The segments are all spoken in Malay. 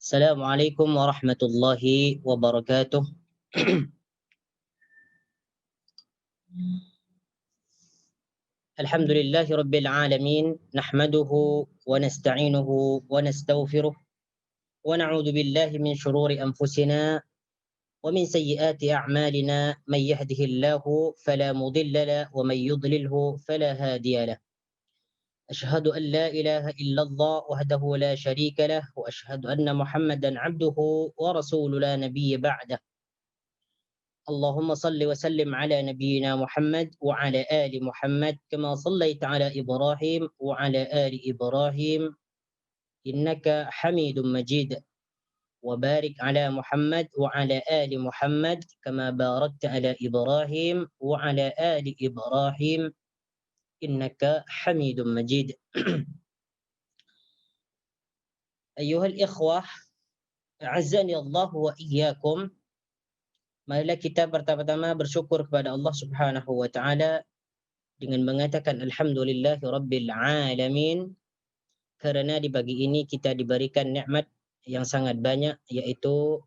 Assalamualaikum warahmatullahi wabarakatuh. Alhamdulillahi rabbil alamin, nahmaduhu wa nasta'inuhu wa nastaghfiruh wa na'udzu billahi min shururi anfusina wa min sayyiati a'malina, man yahdihillahu fala mudilla lahu wa man yudlilhu fala hadiya lahu. Ashhadu an la ilaha illallah wahdahu la syarika lah wa ashhadu anna Muhammadan 'abduhu wa rasuluhu la nabiyya ba'dah. اللهم صل وسلم على نبينا محمد وعلى آل محمد كما صليت على إبراهيم وعلى آل إبراهيم إنك حميد مجيد وبارك على محمد وعلى آل محمد كما باركت على إبراهيم وعلى آل إبراهيم إنك حميد مجيد. أيها الإخوة أعزني الله وإياكم. Marilah kita pertama-tama bersyukur kepada Allah Subhanahu wa taala dengan mengatakan alhamdulillahi rabbil alamin, karena di pagi ini kita diberikan nikmat yang sangat banyak, yaitu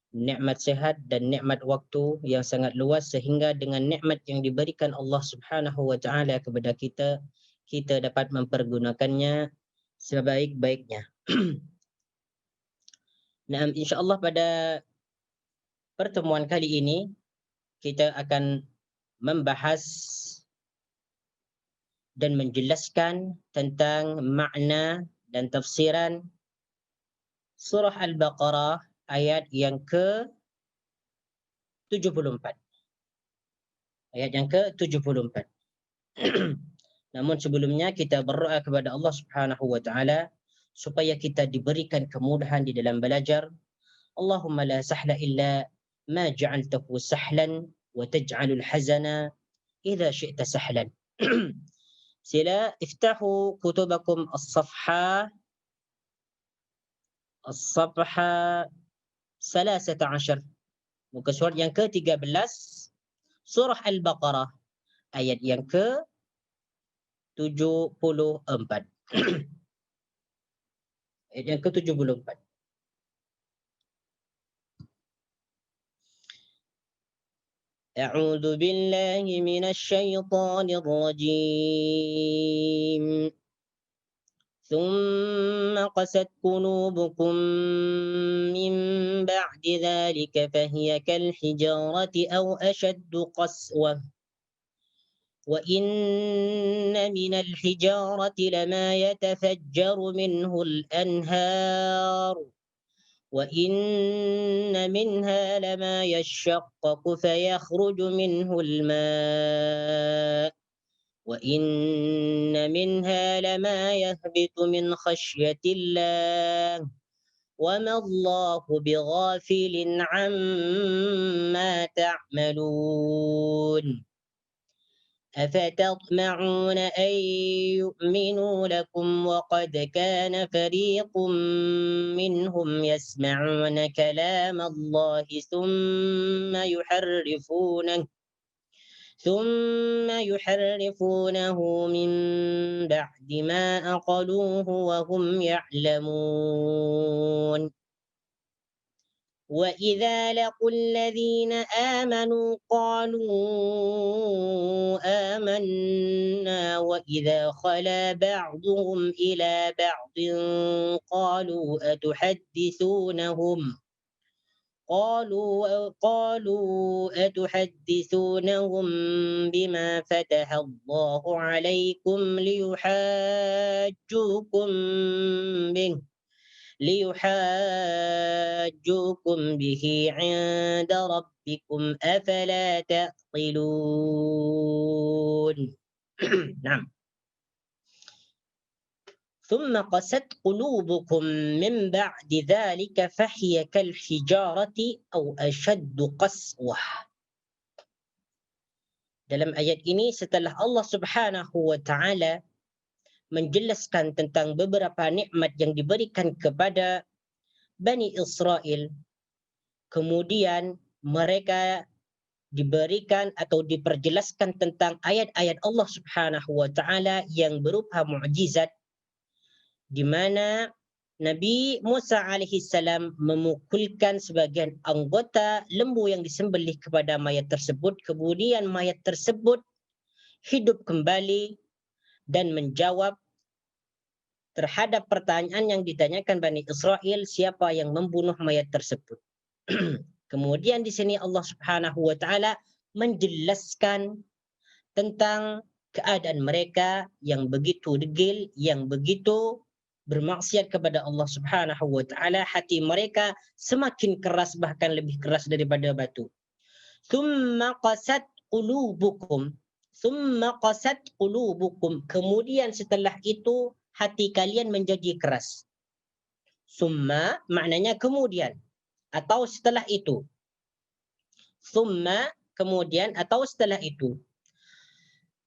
nikmat sehat dan nikmat waktu yang sangat luas, sehingga dengan nikmat yang diberikan Allah Subhanahu wa taala kepada kita, kita dapat mempergunakannya sebaik-baiknya. Nah, insyaallah pada pertemuan kali ini kita akan membahas dan menjelaskan tentang makna dan tafsiran surah Al-Baqarah ayat yang ke-74. Ayat yang ke-74. Namun sebelumnya kita berdoa kepada Allah Subhanahu wa taala supaya kita diberikan kemudahan di dalam belajar. Allahumma la sahla illa ma ja'altahu sahlan wa taj'alul hazana idza syi'ta sahlan. Sila iftahu kutubakum as-safha 13, muka surat yang ke-13 surah Al-Baqarah ayat yang ke-74. Ayat yang ke-74. أعوذ بالله من الشيطان الرجيم ثم قست قلوبكم من بعد ذلك فهي كالحجارة أو أشد قسوة وإن من الحجارة لما يتفجر منه الأنهار وإن منها لما يشقق فيخرج منه الماء وإن منها لما يهبط من خشية الله وما الله بغافل عما تعملون أفتطمعون أن يؤمنوا لكم وقد كان فريق منهم يسمعون كلام الله ثم يحرفونه من بعد ما أقلوه وهم يعلمون وإذا لقوا الذين آمنوا قالوا آمنا وإذا خلا بعضهم إلى بعض قالوا أتحدثونهم بما فتح الله عليكم ليحاجوكم به عند ربكم أفلا تعقلون. نعم. ثم قست قلوبكم من بعد ذلك فهي كالحجارة أو أشد قسوة. Dalam ayat ini, setelah Allah Subhanahu wa taala menjelaskan tentang beberapa nikmat yang diberikan kepada Bani Israel, kemudian mereka diberikan atau diperjelaskan tentang ayat-ayat Allah Subhanahu wa taala yang berupa mukjizat, di mana Nabi Musa alaihissalam memukulkan sebagian anggota lembu yang disembelih kepada mayat tersebut. Kemudian mayat tersebut hidup kembali dan menjawab terhadap pertanyaan yang ditanyakan Bani Israel, siapa yang membunuh mayat tersebut. Kemudian di sini Allah Subhanahu wa taala menjelaskan tentang keadaan mereka yang begitu degil, yang begitu bermaksiat kepada Allah Subhanahu wa taala. Hati mereka semakin keras, bahkan lebih keras daripada batu. Tsumma qasat qulubukum. Tsumma qasat qulubukum. Kemudian setelah itu hati kalian menjadi keras. Summa maknanya kemudian atau setelah itu. Summa kemudian atau setelah itu.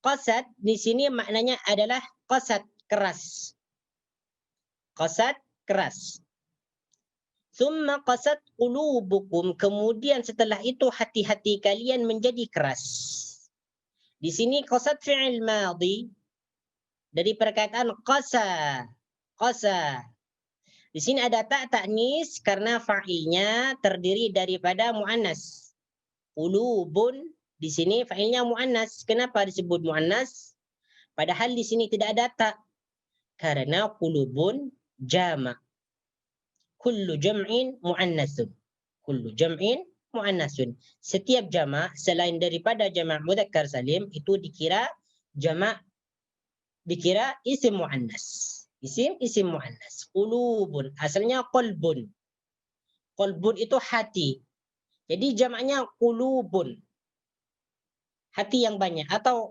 Qasad di sini maknanya adalah qasad keras. Qasad keras. Summa qasad qulubukum, kemudian setelah itu hati-hati kalian menjadi keras. Di sini qasad fi'il madhi dari perkataan qasa. Qasa. Di sini ada tak ta'nis karena fa'ilnya terdiri daripada muannas. Qulubun di sini fa'ilnya muannas. Kenapa disebut muannas? Padahal di sini tidak ada tak. Karena qulubun jama'. Kullu jam'in muannasun. Kullu jam'in muannasun. Setiap jama' selain daripada jama' mudzakkar salim itu dikira jama', dikira isim muannas. Isim muannas. Qulubun asalnya qalbun. Qalbun itu hati. Jadi jamaknya qulubun. Hati yang banyak atau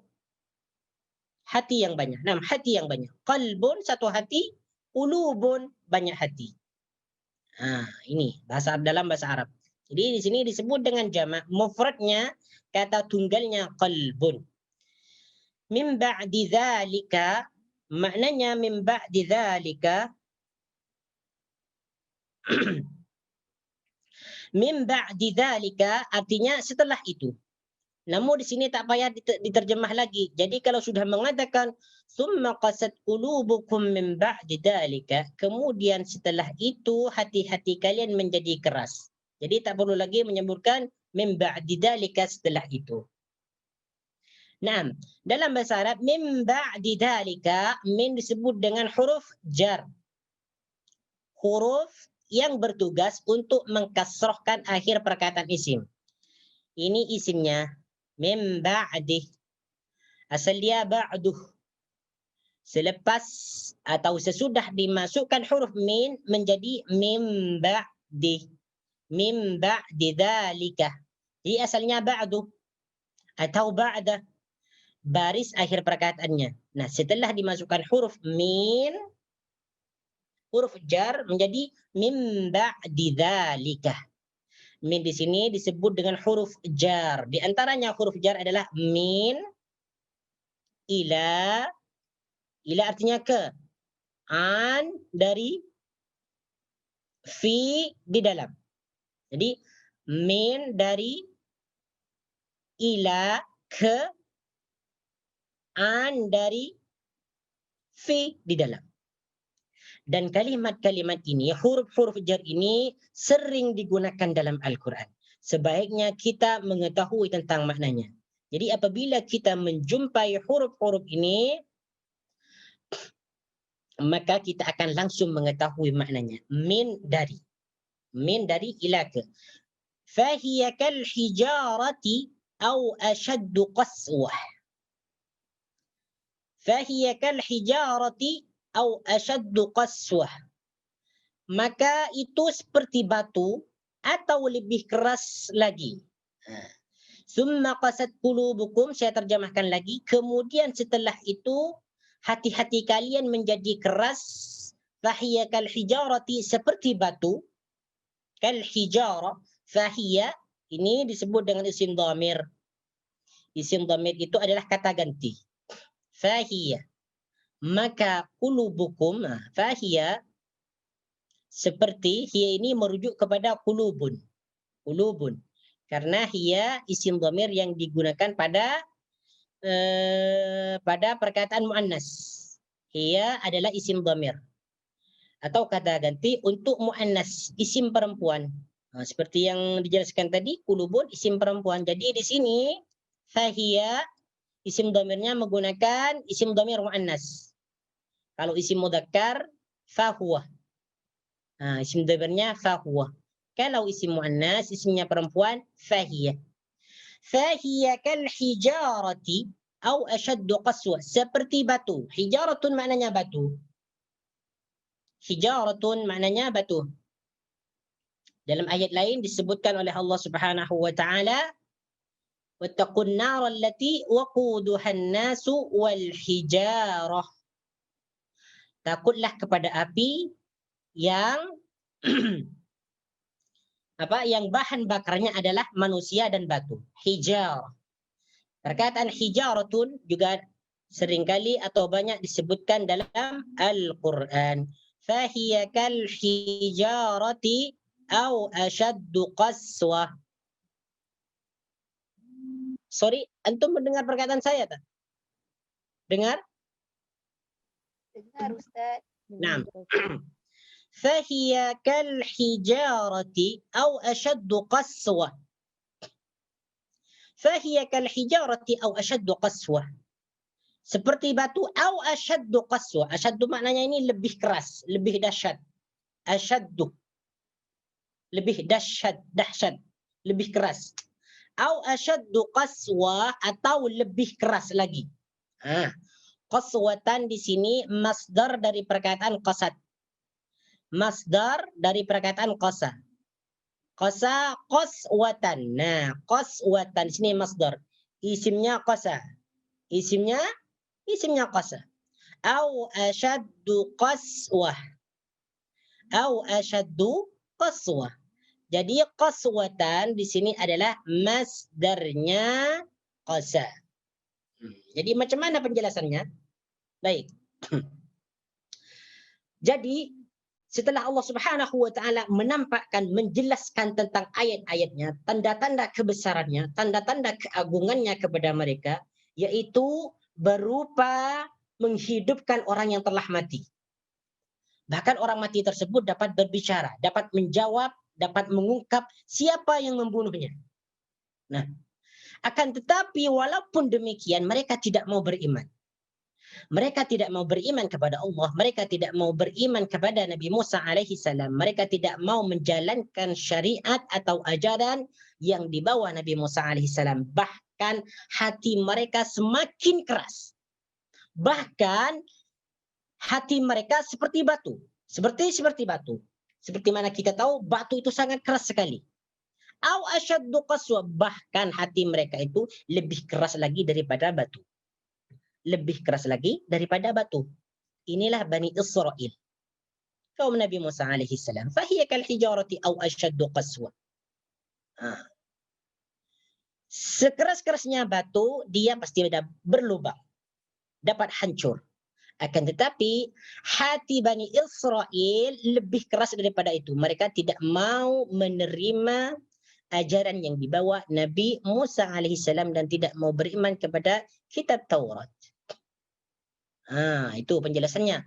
hati yang banyak. Nah, hati yang banyak. Qalbun satu hati, qulubun banyak hati. Ini dalam bahasa Arab. Jadi di sini disebut dengan jamak, mufradnya kata tunggalnya qalbun. Min ba'di dzalika, maknanya min ba'di dzalika min ba'di dzalika artinya setelah itu. Namun di sini tak payah diterjemah lagi. Jadi kalau sudah mengatakan summa qasat qulubukum min ba'di dzalika, kemudian setelah itu hati-hati kalian menjadi keras. Jadi tak perlu lagi menyebutkan min ba'di dzalika setelah itu. Nah, dalam bahasa Arab min ba'di dzalika, min disebut dengan huruf jar. Huruf yang bertugas untuk mengkasrohkan akhir perkataan isim. Ini isimnya min ba'di. Asal dia ba'duh. Selepas atau sesudah dimasukkan huruf min menjadi min ba'di. Min ba'di dzalika. Jadi asalnya ba'du atau ba'da. Baris akhir perkataannya. Nah, setelah dimasukkan huruf min, huruf jar menjadi min ba'di dzalika. Min di sini disebut dengan huruf jar. Di antaranya huruf jar adalah min, ila. Ila artinya ke. An dari fi di dalam. Jadi min dari ila ke, an dari fi di dalam. Dan kalimat-kalimat ini, huruf-huruf jar ini sering digunakan dalam Al-Quran. Sebaiknya kita mengetahui tentang maknanya. Jadi apabila kita menjumpai huruf-huruf ini, maka kita akan langsung mengetahui maknanya. Min dari ila ke. Fahiya kal hijarati au ashaddu qaswah. Fahiya kal hijarati au ashaddu qaswah. Maka itu seperti batu atau lebih keras lagi. Summa qasat qulubukum, saya terjemahkan lagi. Kemudian setelah itu hati-hati kalian menjadi keras. Fahiya kal hijarati, seperti batu. Kal hijara, fahiya ini disebut dengan isim dhamir. Isim dhamir itu adalah kata ganti. Fahiya. Maka qulubukum, fahiya seperti, hiya ini merujuk kepada qulubun. Qulubun. Karena hiya isim dhamir yang digunakan pada perkataan muannas. Hiya adalah isim dhamir. atau kata ganti untuk muannas, isim perempuan. Seperti yang dijelaskan tadi, kulubun isim perempuan. Jadi di sini fahiya isim dhamirnya menggunakan isim dhamir muannas. Kalau isim mudzakkar fahuwa. Isim dhamirnya fahuwa. Kalau isim muannas, isimnya perempuan, fahiya. Fahiya kal hijarati au ashaddu qaswa. Seperti batu. Hijaratun maknanya batu. Hijaratun maknanya batu. Dalam ayat lain disebutkan oleh Allah Subhanahu wa taala, wattaqun nar allati waquduha an-nasu wal hijarah. Takutlah kepada api yang yang bahan bakarnya adalah manusia dan batu. Hijar. Perkataan hijaratun juga seringkali atau banyak disebutkan dalam Al-Quran. Fahiya kal hijarati au ashaddu qaswah. Sorry, antum mendengar perkataan saya tak? Dengar? Dengar, Ustaz. Nah. فهي كالحجارة أو أشد قسوة. فهي كالحجارة أو أشد قسوة. Seperti batu أو أشد قسوة. أشد maknanya ini lebih keras, lebih dahsyat. أشد lebih dahsyat, lebih keras. أو أشد قسوة atau lebih keras lagi. Qaswatan di sini masdar dari perkataan qasad. Masdar dari perkataan qasa. Qasa qaswatan. Nah, qaswatan sini masdar. Isimnya qasa. Isimnya qasa. Au ashaddu qaswah. Au ashaddu qaswah. Jadi qaswatan di sini adalah masdarnya qasa. Jadi macam mana penjelasannya? Baik. Jadi setelah Allah Subhanahu wa taala menampakkan, menjelaskan tentang ayat-ayatnya, tanda-tanda kebesarannya, tanda-tanda keagungannya kepada mereka, yaitu berupa menghidupkan orang yang telah mati. Bahkan orang mati tersebut dapat berbicara, dapat menjawab, dapat mengungkap siapa yang membunuhnya. Nah, akan tetapi walaupun demikian mereka tidak mau beriman. Mereka tidak mau beriman kepada Allah. Mereka tidak mau beriman kepada Nabi Musa alaihi salam. Mereka tidak mau menjalankan syariat atau ajaran yang dibawa Nabi Musa alaihi salam. Bahkan hati mereka semakin keras. Bahkan hati mereka seperti batu. Seperti batu. Seperti mana kita tahu batu itu sangat keras sekali. Au asyaddu qaswa. Bahkan hati mereka itu lebih keras lagi daripada batu. Lebih keras lagi daripada batu. Inilah Bani Israel. Kaum Nabi Musa alaihi salam. Fahiya kal hijarati aw asyaddu qaswa. Sekeras-kerasnya batu, dia pasti berlubang. Dapat hancur. Akan tetapi hati Bani Israel lebih keras daripada itu. Mereka tidak mau menerima ajaran yang dibawa Nabi Musa alaihi salam dan tidak mau beriman kepada kitab Taurat. Itu penjelasannya.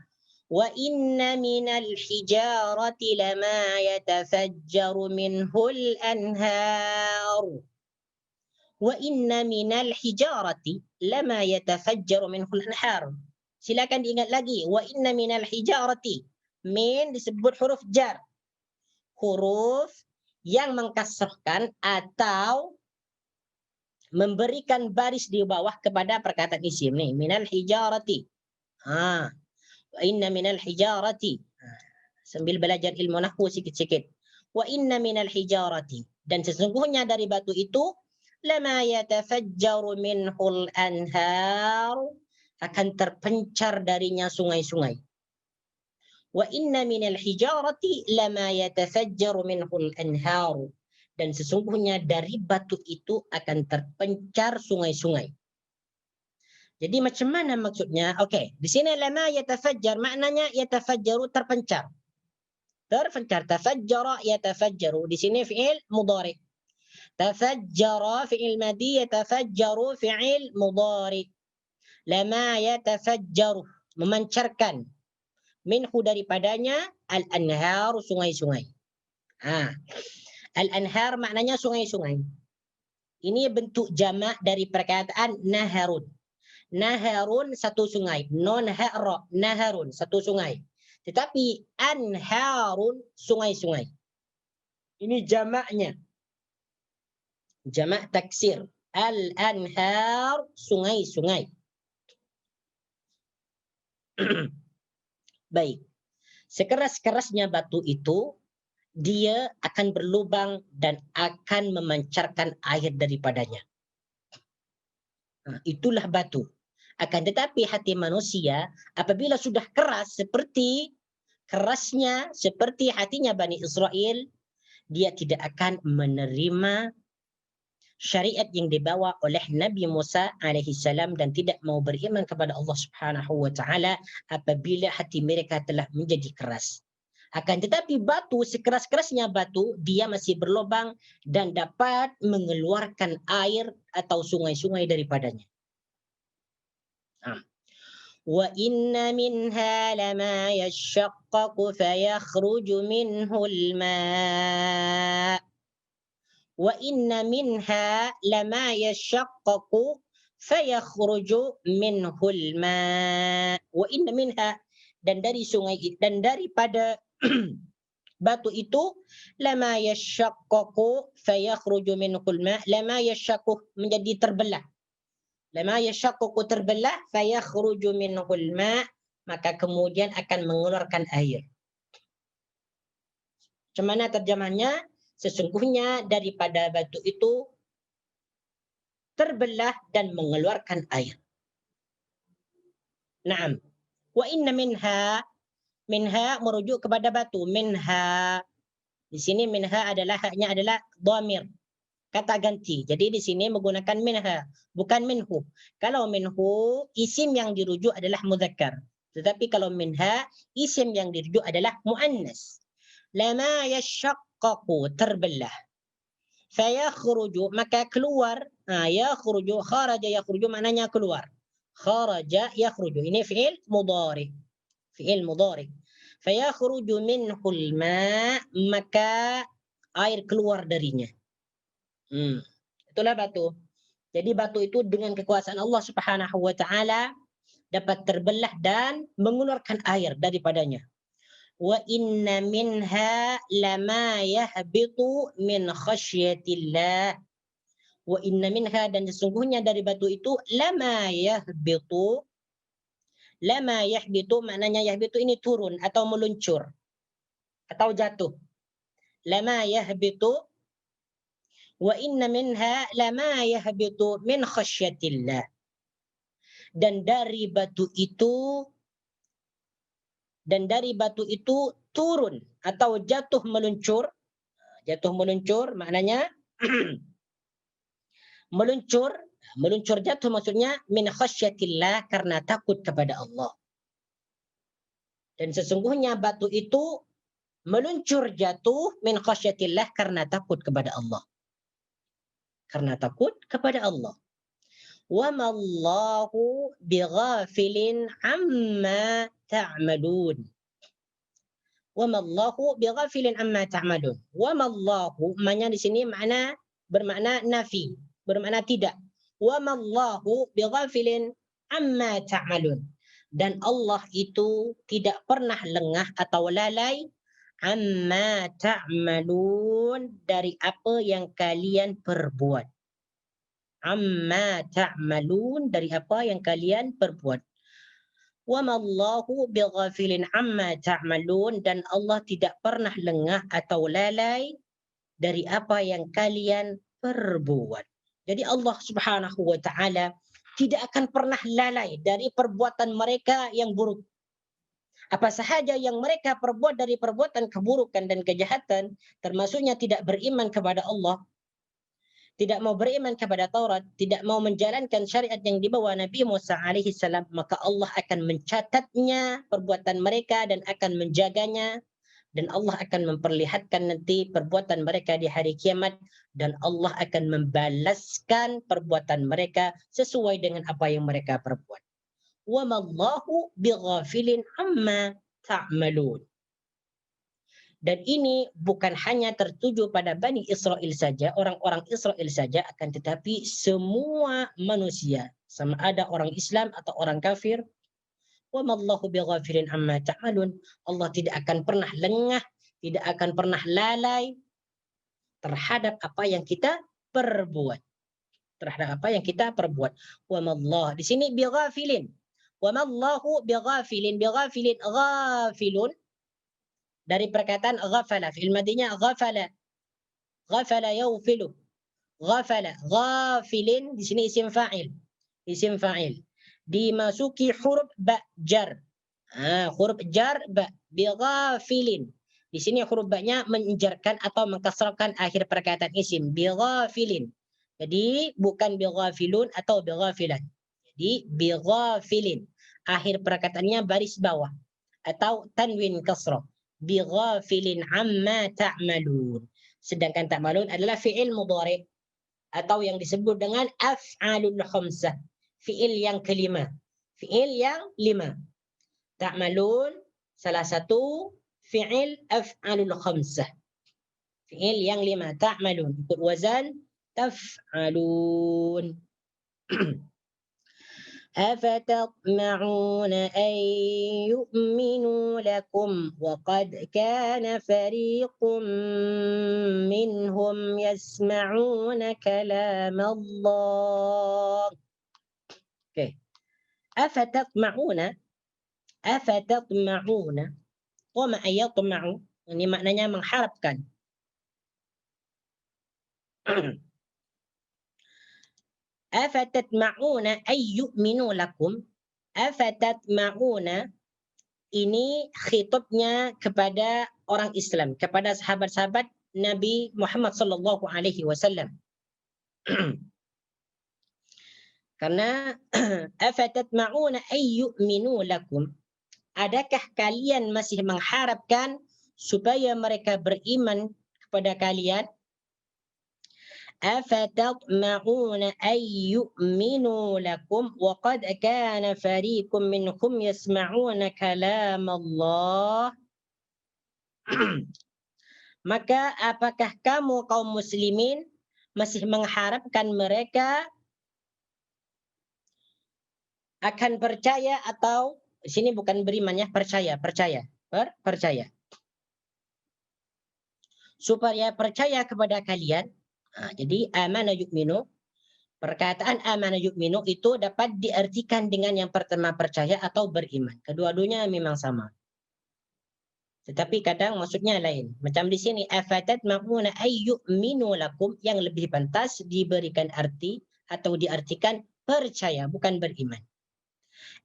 Wa inna minal hijarati lama yatafajjaru minhul anhar. Wa inna minal hijarati lama yatafajjaru minhul anhar. Silakan diingat lagi. Wa inna minal hijarati. Min disebut huruf jar. Huruf yang mengkasrahkan atau memberikan baris di bawah kepada perkataan isim nih. Minal hijarati. Wa inna minal hijarati. Sambil belajar ilmu nahwu sikit-sikit. Wa inna minal hijarati. Dan sesungguhnya dari batu itu lama yatafajjaru minhul anhar. Akan terpencar darinya sungai-sungai. Wa inna minal hijarati lama yatafajjaru minhul anhar. Dan sesungguhnya dari batu itu akan terpencar sungai-sungai. Jadi macam mana maksudnya? Oke, di sini lama yatafajjar maknanya yatafajjaru terpencar. Terpencar, tafajjara yatafajjaru. Di sini fi'il mudhari. Tafajjara fi'il madhi, yatafajjaru fi'il mudhari. Lama yatafajjaru, memancarkan, Minhu daripadanya al-anhar, sungai-sungai. Al-anhar maknanya sungai-sungai. Ini bentuk jamak dari perkataan naharun. Naharun satu sungai. Non-hara, naharun satu sungai. Tetapi anharun sungai-sungai. Ini jamaknya. Jamak taksir. Al-anhar sungai-sungai. Baik. Sekeras-kerasnya batu itu, dia akan berlubang dan akan memancarkan air daripadanya. Itulah batu. Akan tetapi hati manusia apabila sudah keras seperti kerasnya seperti hatinya Bani Israel, dia tidak akan menerima syariat yang dibawa oleh Nabi Musa alaihi salam dan tidak mau beriman kepada Allah Subhanahu wa taala apabila hati mereka telah menjadi keras. Akan tetapi batu, sekeras-kerasnya batu, dia masih berlubang dan dapat mengeluarkan air atau sungai-sungai daripadanya. Wa inna minha lama yashaqqaqu fayakhruju minhu al-ma'. Wa inna minha lama yashaqqaqu fayakhruju minhu al-ma'. Wa inna minha, dan dari sungai dan daripada batu itu lama yashaqqaqu fayakhruju minhu al-ma'. Lama yashaqqu menjadi terbelah. Lama yashaqqaqu terbelah fayakhruju minhu al-ma', maka kemudian akan mengeluarkan air. Macam mana terjemahnya? Sesungguhnya daripada batu itu terbelah dan mengeluarkan air. Naam. Wa inna minha, minha merujuk kepada batu. Minha, di sini minha adalah haknya adalah dhamir, kata ganti. Jadi di sini menggunakan minha, bukan minhu. Kalau minhu, isim yang dirujuk adalah mudzakkar. Tetapi kalau minha, isim yang dirujuk adalah muannas. Lama yashaqqaqu, terbelah. Fayakhruju, maka keluar. Yakhruju, kharaja yakhruju maknanya keluar. Kharaja yakhruju, ini fi'il mudhari. Fi'il mudhari. Fayakhruju minhul ma', maka air keluar darinya. Itulah batu. Jadi batu itu dengan kekuasaan Allah Subhanahu wa taala dapat terbelah dan mengeluarkan air daripadanya. Wa inna minha lama yahbitu min khasyatillah. Wa inna minha, dan sesungguhnya dari batu itu lama yahbitu. Lama yahbitu maknanya yahbitu ini turun atau meluncur atau jatuh. Lama yahbitu. Wa inna minha lama yahbitu min khasyatillah. Dan dari batu itu turun atau jatuh meluncur. Jatuh meluncur maknanya meluncur jatuh maksudnya min khasyatillah, karena takut kepada Allah. Dan sesungguhnya batu itu meluncur jatuh min khasyatillah karena takut kepada Allah. Karena takut kepada Allah. Wa mallahu bighafilin amma ta'malun. Wa mallahu bighafilin amma ta'malun. Wa mallahu, maknanya di sini bermakna nafi, bermakna tidak. Wa mallahu bighafilin amma ta'malun. Dan Allah itu tidak pernah lengah atau lalai amma ta'malun, dari apa yang kalian perbuat. Amma ta'malun, dari apa yang kalian perbuat. Wa mallahu bighafilin amma ta'malun, dan Allah tidak pernah lengah atau lalai dari apa yang kalian perbuat. Jadi Allah Subhanahu wa taala tidak akan pernah lalai dari perbuatan mereka yang buruk. Apa sahaja yang mereka perbuat dari perbuatan keburukan dan kejahatan, termasuknya tidak beriman kepada Allah, tidak mau beriman kepada Taurat, tidak mau menjalankan syariat yang dibawa Nabi Musa alaihi salam, maka Allah akan mencatatnya perbuatan mereka dan akan menjaganya, dan Allah akan memperlihatkan nanti perbuatan mereka di hari kiamat, dan Allah akan membalaskan perbuatan mereka sesuai dengan apa yang mereka perbuat. Wa mallahu bighafilin amma ta'malun. Dan ini bukan hanya tertuju pada Bani Israel saja, orang-orang Israel saja, akan tetapi semua manusia, sama ada orang Islam atau orang kafir. Wa mallahu bighafilin amma ta'malun. Allah tidak akan pernah lengah, tidak akan pernah lalai terhadap apa yang kita perbuat. Terhadap apa yang kita perbuat. Wa mallahu di sini bighafilin. Wa mallahu bighafilin. Bighafilin ghafilun dari perkataan ghafala, fi'il madinya ghafala. Ghafala yaghfilu. Ghafala, ghafilin di sini isim fa'il. Isim fa'il. Dimasuki huruf ba jar. Huruf jar ba, bighafilin. Di sini huruf ba-nya menjarkan atau mengkasrahkan akhir perkataan isim, bighafilin. Jadi bukan bighafilun atau bighafilan. Jadi bighafilin. Akhir perkataannya baris bawah atau tanwin kasrah. Bighafilin amma ta'malun. Sedangkan ta'malun adalah fi'il mudhari atau yang disebut dengan af'alul khamsah. Fi'il yang kelima. Fi'il yang lima. Ta'malun salah satu fi'il af'alul khamsah. Fi'il yang lima. Ta'malun. Ikut wazan taf'alun. أفتطمعون أن يؤمنوا لكم وقد كان فريق منهم يسمعون كلام الله. Okay. أفتطمعون طمع يطمع ini maknanya mengharapkan. Afatatma'una ay yu'minu lakum. Afatatma'una ini khitabnya kepada orang Islam, kepada sahabat-sahabat Nabi Muhammad sallallahu alaihi wasallam. Karena afatatma'una ay yu'minu lakum, adakah kalian masih mengharapkan supaya mereka beriman kepada kalian? أفتطمعون أن يؤمنوا لكم وقد كان فريق منهم يسمعون كلام الله. Maka apakah kamu kaum muslimin masih mengharapkan mereka akan percaya atau di sini bukan beriman ya, percaya. Supaya percaya kepada kalian. Jadi amana yu'minu, perkataan amana yu'minu itu dapat diartikan dengan yang pertama percaya atau beriman. Kedua-duanya memang sama. Tetapi kadang maksudnya lain. Macam di sini afatatma'una ay yu'minu lakum, yang lebih pantas diberikan arti atau diartikan percaya bukan beriman.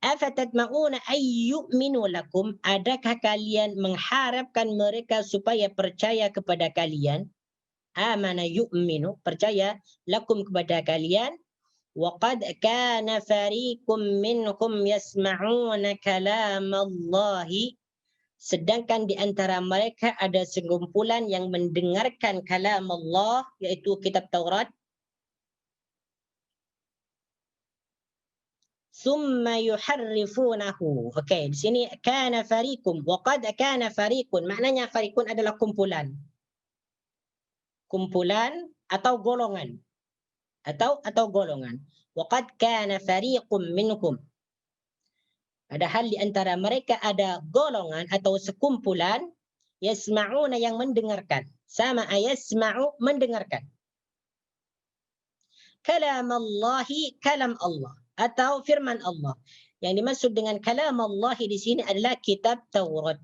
Afatatma'una ay yu'minu lakum, adakah kalian mengharapkan mereka supaya percaya kepada kalian? Amana yu'minu, percaya, lakum kepada kalian. Wa qad kana fariqum minhum yasma'una kalam Allahi, sedangkan di antara mereka ada sekumpulan yang mendengarkan kalam Allah, yaitu kitab Taurat. Summa yuharrifunahu. Okey, di sini kana fariqum, wa qad kana fariqun, maknanya fariqun adalah kumpulan. Kumpulan atau golongan atau golongan. Waqad kana fariqum minhum, padahal di antara mereka ada golongan atau sekumpulan yasma'una yang mendengarkan. Sama yasma'u mendengarkan. Kalam Allahi, kalam Allah atau firman Allah. Yang dimaksud dengan kalam Allah di sini adalah kitab Taurat.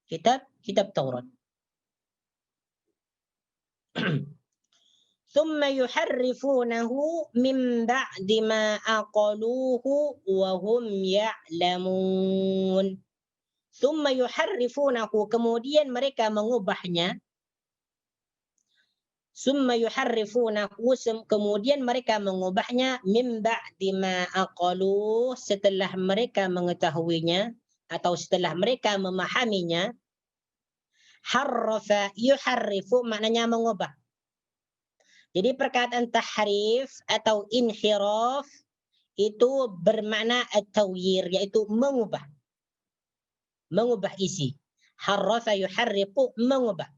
Kitab Taurat. ثم يحرفونه من بعد ما أقلوه وهم يعلمون. ثم يحرفونه, kemudian mereka mengubahnya. ثم يحرفونه, kemudian mereka mengubahnya. من بعد ما أقلوه, setelah mereka mengetahuinya atau setelah mereka memahaminya. Harrafa yuharrifu maknanya mengubah. Jadi perkataan tahrif atau inhiraf itu bermakna at-tawyir, yaitu mengubah. mengubah isi. Harrafa yuharriqu, mengubah.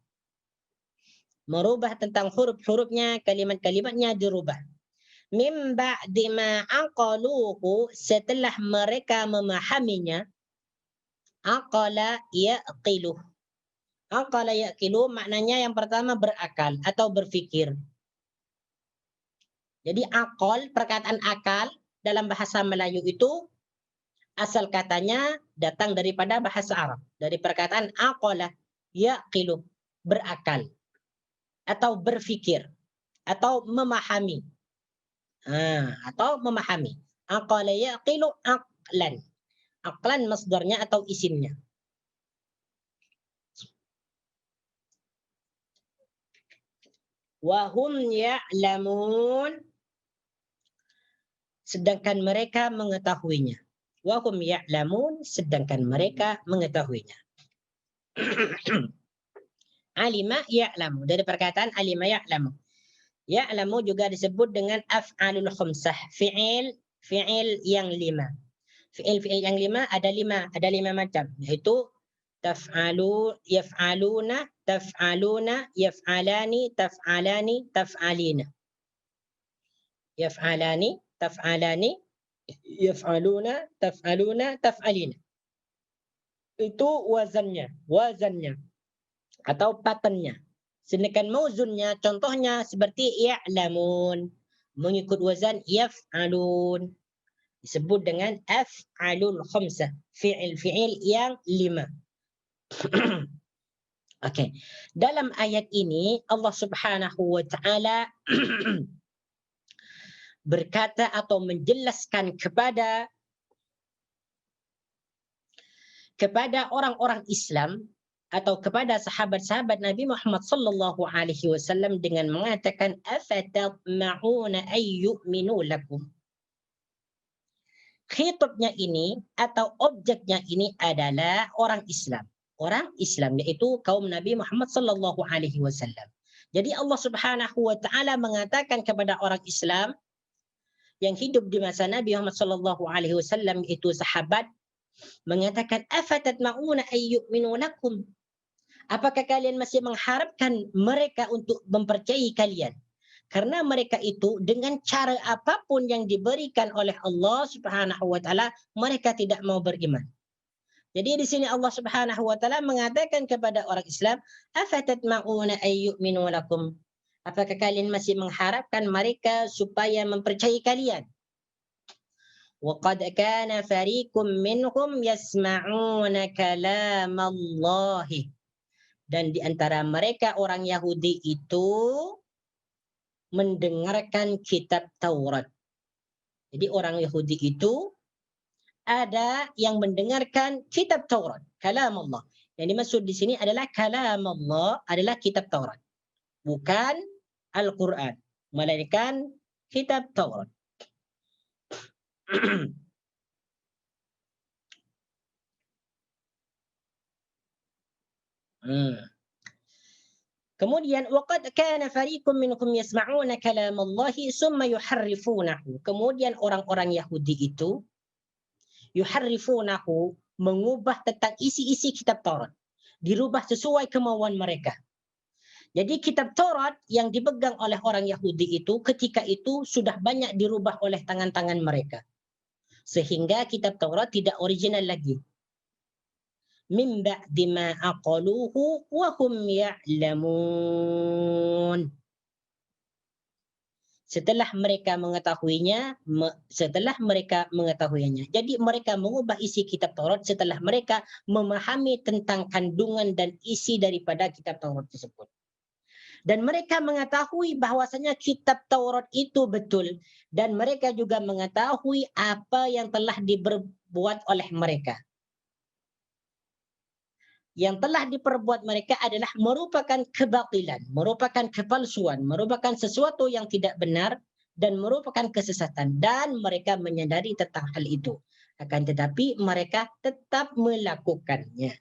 Merubah tentang huruf-hurufnya, kalimat-kalimatnya dirubah. Min ba'di ma aqaluhu, setelah mereka memahaminya. Aqala yaqilu. Aqala yaqilu maknanya yang pertama berakal atau berfikir. Jadi akal, perkataan akal dalam bahasa Melayu itu asal katanya datang daripada bahasa Arab. Dari perkataan aqala yaqilu, berakal atau berfikir atau memahami. Atau memahami. Aqala yaqilu aqlan. Aqlan masdarnya atau isimnya. Wahum ya'lamun, sedangkan mereka mengetahuinya. Wahum ya'lamun, sedangkan mereka mengetahuinya. Alima ya'lamu, dari perkataan alima ya'lamu. Ya'lamu juga disebut dengan af'alul khamsah, fi'il yang 5. Fi'il yang 5 ada 5 macam, yaitu taf'alu, yaf'aluna, taf'aluna, yaf'alani, taf'alani, taf'alina. Yaf'alani, taf'alani, yaf'aluna, taf'aluna, taf'alina. Itu wazannya atau patternnya. Sedangkan mauzunnya, contohnya seperti ya'lamun, mengikut wazan yaf'alun, disebut dengan af'alul khamsah, fi'il yang 5. Okey. Dalam ayat ini Allah Subhanahu wa taala berkata atau menjelaskan kepada orang-orang Islam atau kepada sahabat-sahabat Nabi Muhammad sallallahu alaihi wasallam dengan mengatakan afatatma'una ay yu'minu lakum. Khitabnya ini atau objeknya ini adalah orang Islam. Orang Islam yaitu kaum Nabi Muhammad sallallahu alaihi wasallam. Jadi Allah Subhanahu wa taala mengatakan kepada orang Islam yang hidup di masa Nabi Muhammad sallallahu alaihi wasallam itu sahabat, mengatakan afatatma'una ay yu'minu lakum. Apakah kalian masih mengharapkan mereka untuk mempercayai kalian? Karena mereka itu dengan cara apapun yang diberikan oleh Allah Subhanahu wa taala, mereka tidak mau beriman. Jadi di sini Allah Subhanahu wa taala mengatakan kepada orang Islam, afatatma'una ay yu'minu lakum. Apakah kalian masih mengharapkan mereka supaya mempercayai kalian? Wa qad kana fariqum minhum yasma'una kalamallahi. Dan di antara mereka orang Yahudi itu mendengarkan kitab Taurat. Jadi orang Yahudi itu ada yang mendengarkan kitab Taurat, kalam Allah. Yang dimaksud di sini adalah kalam Allah adalah kitab Taurat. Bukan Al-Quran, melainkan kitab Taurat. Kemudian waqad kana fariqum minhum yasma'una kalamallahi summa yuharrifunahu. Kemudian orang-orang Yahudi itu yuharrifunahu, mengubah tentang isi-isi kitab Taurat, dirubah sesuai kemauan mereka. Jadi kitab Taurat yang dipegang oleh orang Yahudi itu ketika itu sudah banyak dirubah oleh tangan-tangan mereka. Sehingga kitab Taurat tidak original lagi. Min ba'di ma aqaluhu wa hum ya'lamun. Setelah mereka mengetahuinya. Jadi mereka mengubah isi kitab Taurat setelah mereka memahami tentang kandungan dan isi daripada kitab Taurat tersebut. Dan mereka mengetahui bahwasanya kitab Taurat itu betul, dan mereka juga mengetahui apa yang telah diperbuat oleh mereka. Yang telah diperbuat mereka adalah merupakan kebatilan, merupakan kepalsuan, merupakan sesuatu yang tidak benar dan merupakan kesesatan, dan mereka menyadari tentang hal itu. Akan tetapi mereka tetap melakukannya.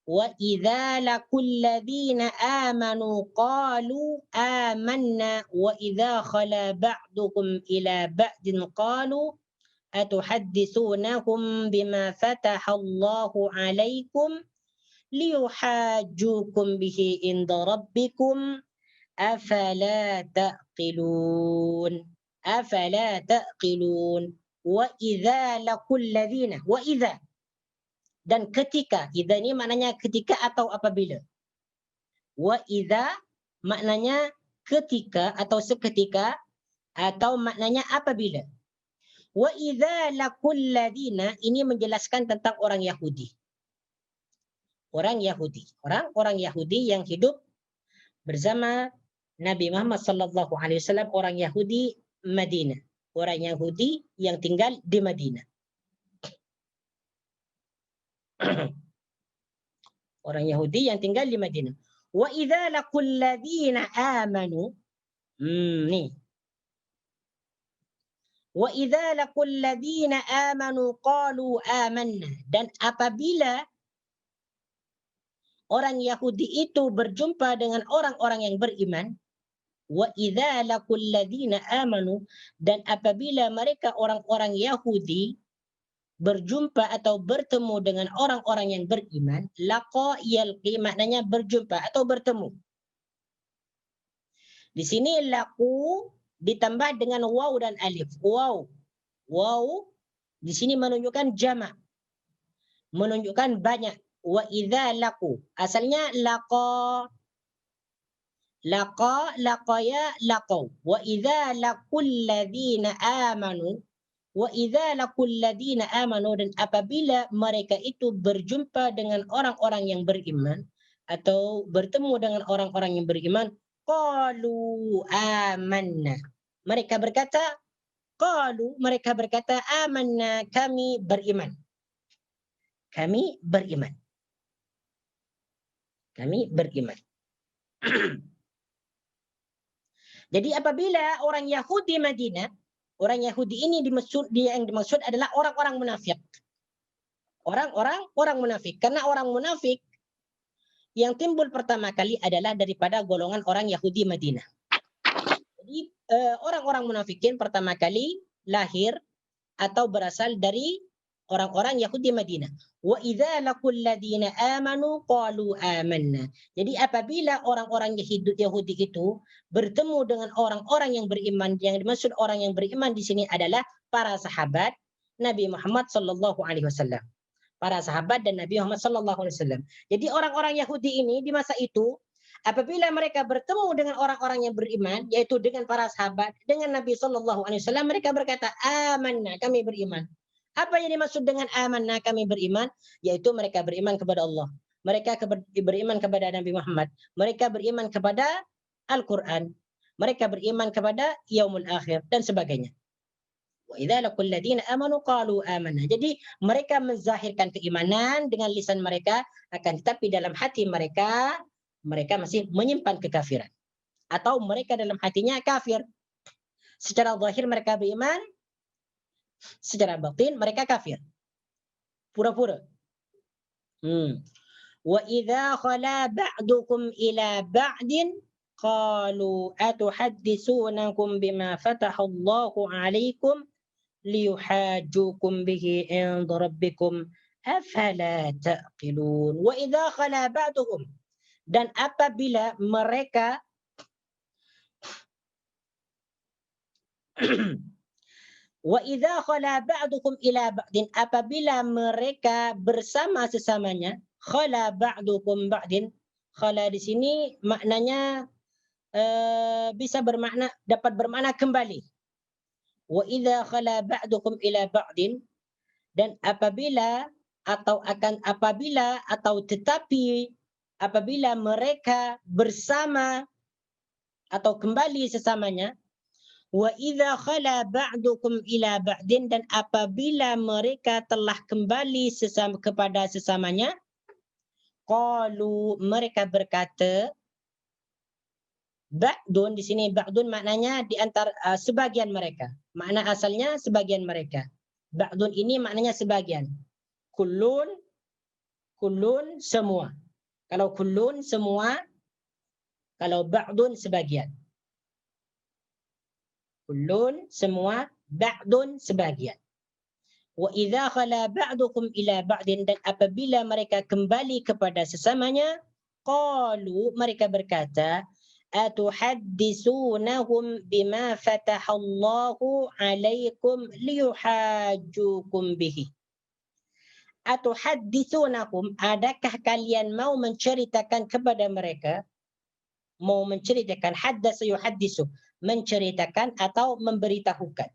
Wa idza laqul ladzina amanu qalu amanna wa idza khala ba'dukum ila ba'din qalu atuhadditsunahum bima fatahallahu alaikum liyuhajjukum bihi inda rabbikum afala taqilun. Afala taqilun. Wa idza laqul ladzina, wa idza, dan ketika. Idza ini maknanya ketika atau apabila. Wa idza maknanya ketika atau seketika, atau maknanya apabila. Wa idza laqul ladzina, ini menjelaskan tentang orang Yahudi. Orang Yahudi, orang-orang Yahudi yang hidup bersama Nabi Muhammad sallallahu alaihi wasallam, orang Yahudi Madinah, orang Yahudi yang tinggal di Madinah. Orang Yahudi yang tinggal di Madinah. Wa idza laqul ladzina amanu, nih. Wa idza laqul ladzina amanu qalu amanna, dan apabila orang Yahudi itu berjumpa dengan orang-orang yang beriman, wa idza laqul ladzina amanu, dan apabila mereka orang-orang Yahudi berjumpa atau bertemu dengan orang-orang yang beriman, laqa yalqi maknanya berjumpa atau bertemu. Di sini laqu ditambah dengan waw dan alif. Waw di sini menunjukkan jamak, menunjukkan banyak. Wa idza laqu, asalnya laqa, laqaya, laqau. Wa idza laqul ladzina amanu, wa idza laqul ladzina amanu, dan apabila mereka itu berjumpa dengan orang-orang yang beriman atau bertemu dengan orang-orang yang beriman, qalu amanna, mereka berkata, mereka berkata, amanna, kami beriman. Kami beriman. Kami beriman. Jadi apabila orang Yahudi Madinah, orang Yahudi ini yang dimaksud adalah orang-orang munafik. Orang munafik. Karena orang munafik yang timbul pertama kali adalah daripada golongan orang Yahudi Madinah. Jadi orang-orang munafikin pertama kali lahir atau berasal dari orang-orang Yahudi Madinah. Wa idza laqul ladzina amanu qalu amanna. Jadi apabila orang-orang Yahudi itu bertemu dengan orang-orang yang beriman, yang dimaksud orang yang beriman di sini adalah para sahabat Nabi Muhammad sallallahu alaihi wasallam. Para sahabat dan Nabi Muhammad sallallahu alaihi wasallam. Jadi orang-orang Yahudi ini di masa itu apabila mereka bertemu dengan orang-orang yang beriman, yaitu dengan para sahabat, dengan Nabi sallallahu alaihi wasallam, mereka berkata, amanna, kami beriman. Apa yang dimaksud dengan amanna, kami beriman? Yaitu mereka beriman kepada Allah. Mereka beriman kepada Nabi Muhammad. Mereka beriman kepada Al-Quran. Mereka beriman kepada Yaumul Akhir dan sebagainya. Wa idza laqul ladzina amanu qalu amanna. Jadi mereka menzahirkan keimanan dengan lisan mereka, akan tetapi dalam hati mereka masih menyimpan kekafiran. Atau mereka dalam hatinya kafir. Secara zahir mereka beriman, secara batin mereka kafir. Pura-pura. Wa idza khala ba'dukum ila ba'din qalu atuhadditsunakum bima fatahallahu 'alaikum liyuhajjukum bihi 'inda rabbikum afala taqilun. Wa idza khala ba'dukum, dan apabila mereka wa idza khala ba'dukum ila ba'din, apabila mereka bersama sesamanya, khala ba'dukum ba'din, khala di sini maknanya bisa bermakna, dapat bermakna kembali. Wa idza khala ba'dukum ila ba'din, dan apabila tetapi apabila mereka bersama atau kembali sesamanya, wa idza khala ba'dukum ila ba'din, dan apabila mereka telah kembali kepada sesamanya, qalu, mereka berkata, ba'dun di sini, ba'dun maknanya di antara sebagian mereka. Makna asalnya sebagian mereka. Ba'dun ini maknanya sebagian. Kullun semua. Kalau kullun semua, kalau ba'dun sebagian. Kullun semua, ba'dun sebagian. Wa idza khala ba'dukum ila ba'din, dan apabila mereka kembali kepada sesamanya, qalu, mereka berkata, atuhadditsunahum bima fatahallahu alaikum liyuhajjukum bihi. Atuhadditsunahum, adakah kalian mau menceritakan kepada mereka, mau menceritakan, haddasa yuhaddisu, menceritakan atau memberitahukan.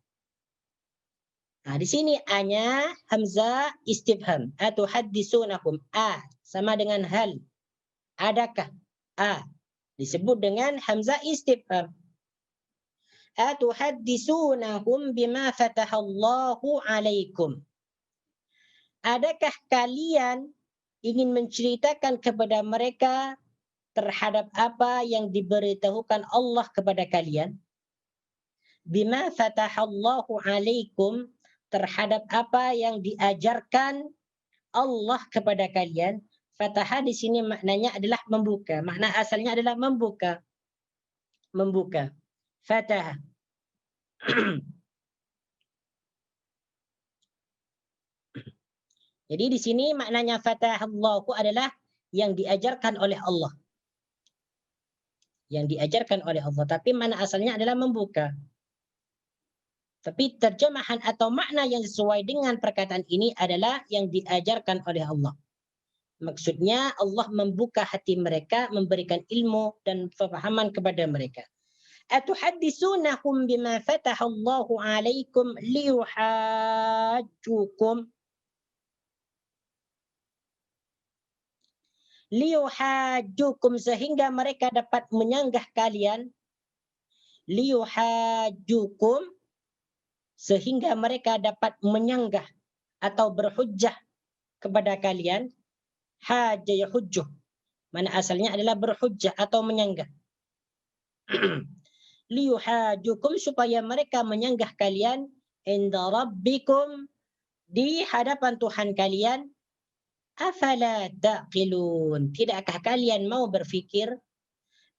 Nah, di sini A-nya hamzah istifham. Atuhadditsunahum, A sama dengan hal. Adakah? A disebut dengan hamzah istifham. Atuhadditsunahum bima fatahallahu alaikum. Adakah kalian ingin menceritakan kepada mereka terhadap apa yang diberitahukan Allah kepada kalian? Bima fatahallahu alaikum, terhadap apa yang diajarkan Allah kepada kalian. Fataha di sini maknanya adalah membuka. Makna asalnya adalah membuka. Membuka. Fataha. Jadi di sini maknanya fatahallahu adalah yang diajarkan oleh Allah. Yang diajarkan oleh Allah. Tapi makna asalnya adalah membuka. Tapi terjemahan atau makna yang sesuai dengan perkataan ini adalah yang diajarkan oleh Allah. Maksudnya Allah membuka hati mereka, memberikan ilmu dan pemahaman kepada mereka. Atuhadditsunahum bima fatahallahu alaikum liyuhajjukum. Liyuhajjukum, sehingga mereka dapat menyanggah kalian. Liyuhajjukum, sehingga mereka dapat menyanggah atau berhujjah kepada kalian. Hajja yahujjuh, mana asalnya adalah berhujjah atau menyanggah. Liyuhajjukum, supaya mereka menyanggah kalian inda rabbikum, di hadapan Tuhan kalian. Afala taqilun, tidakkah kalian mau berfikir?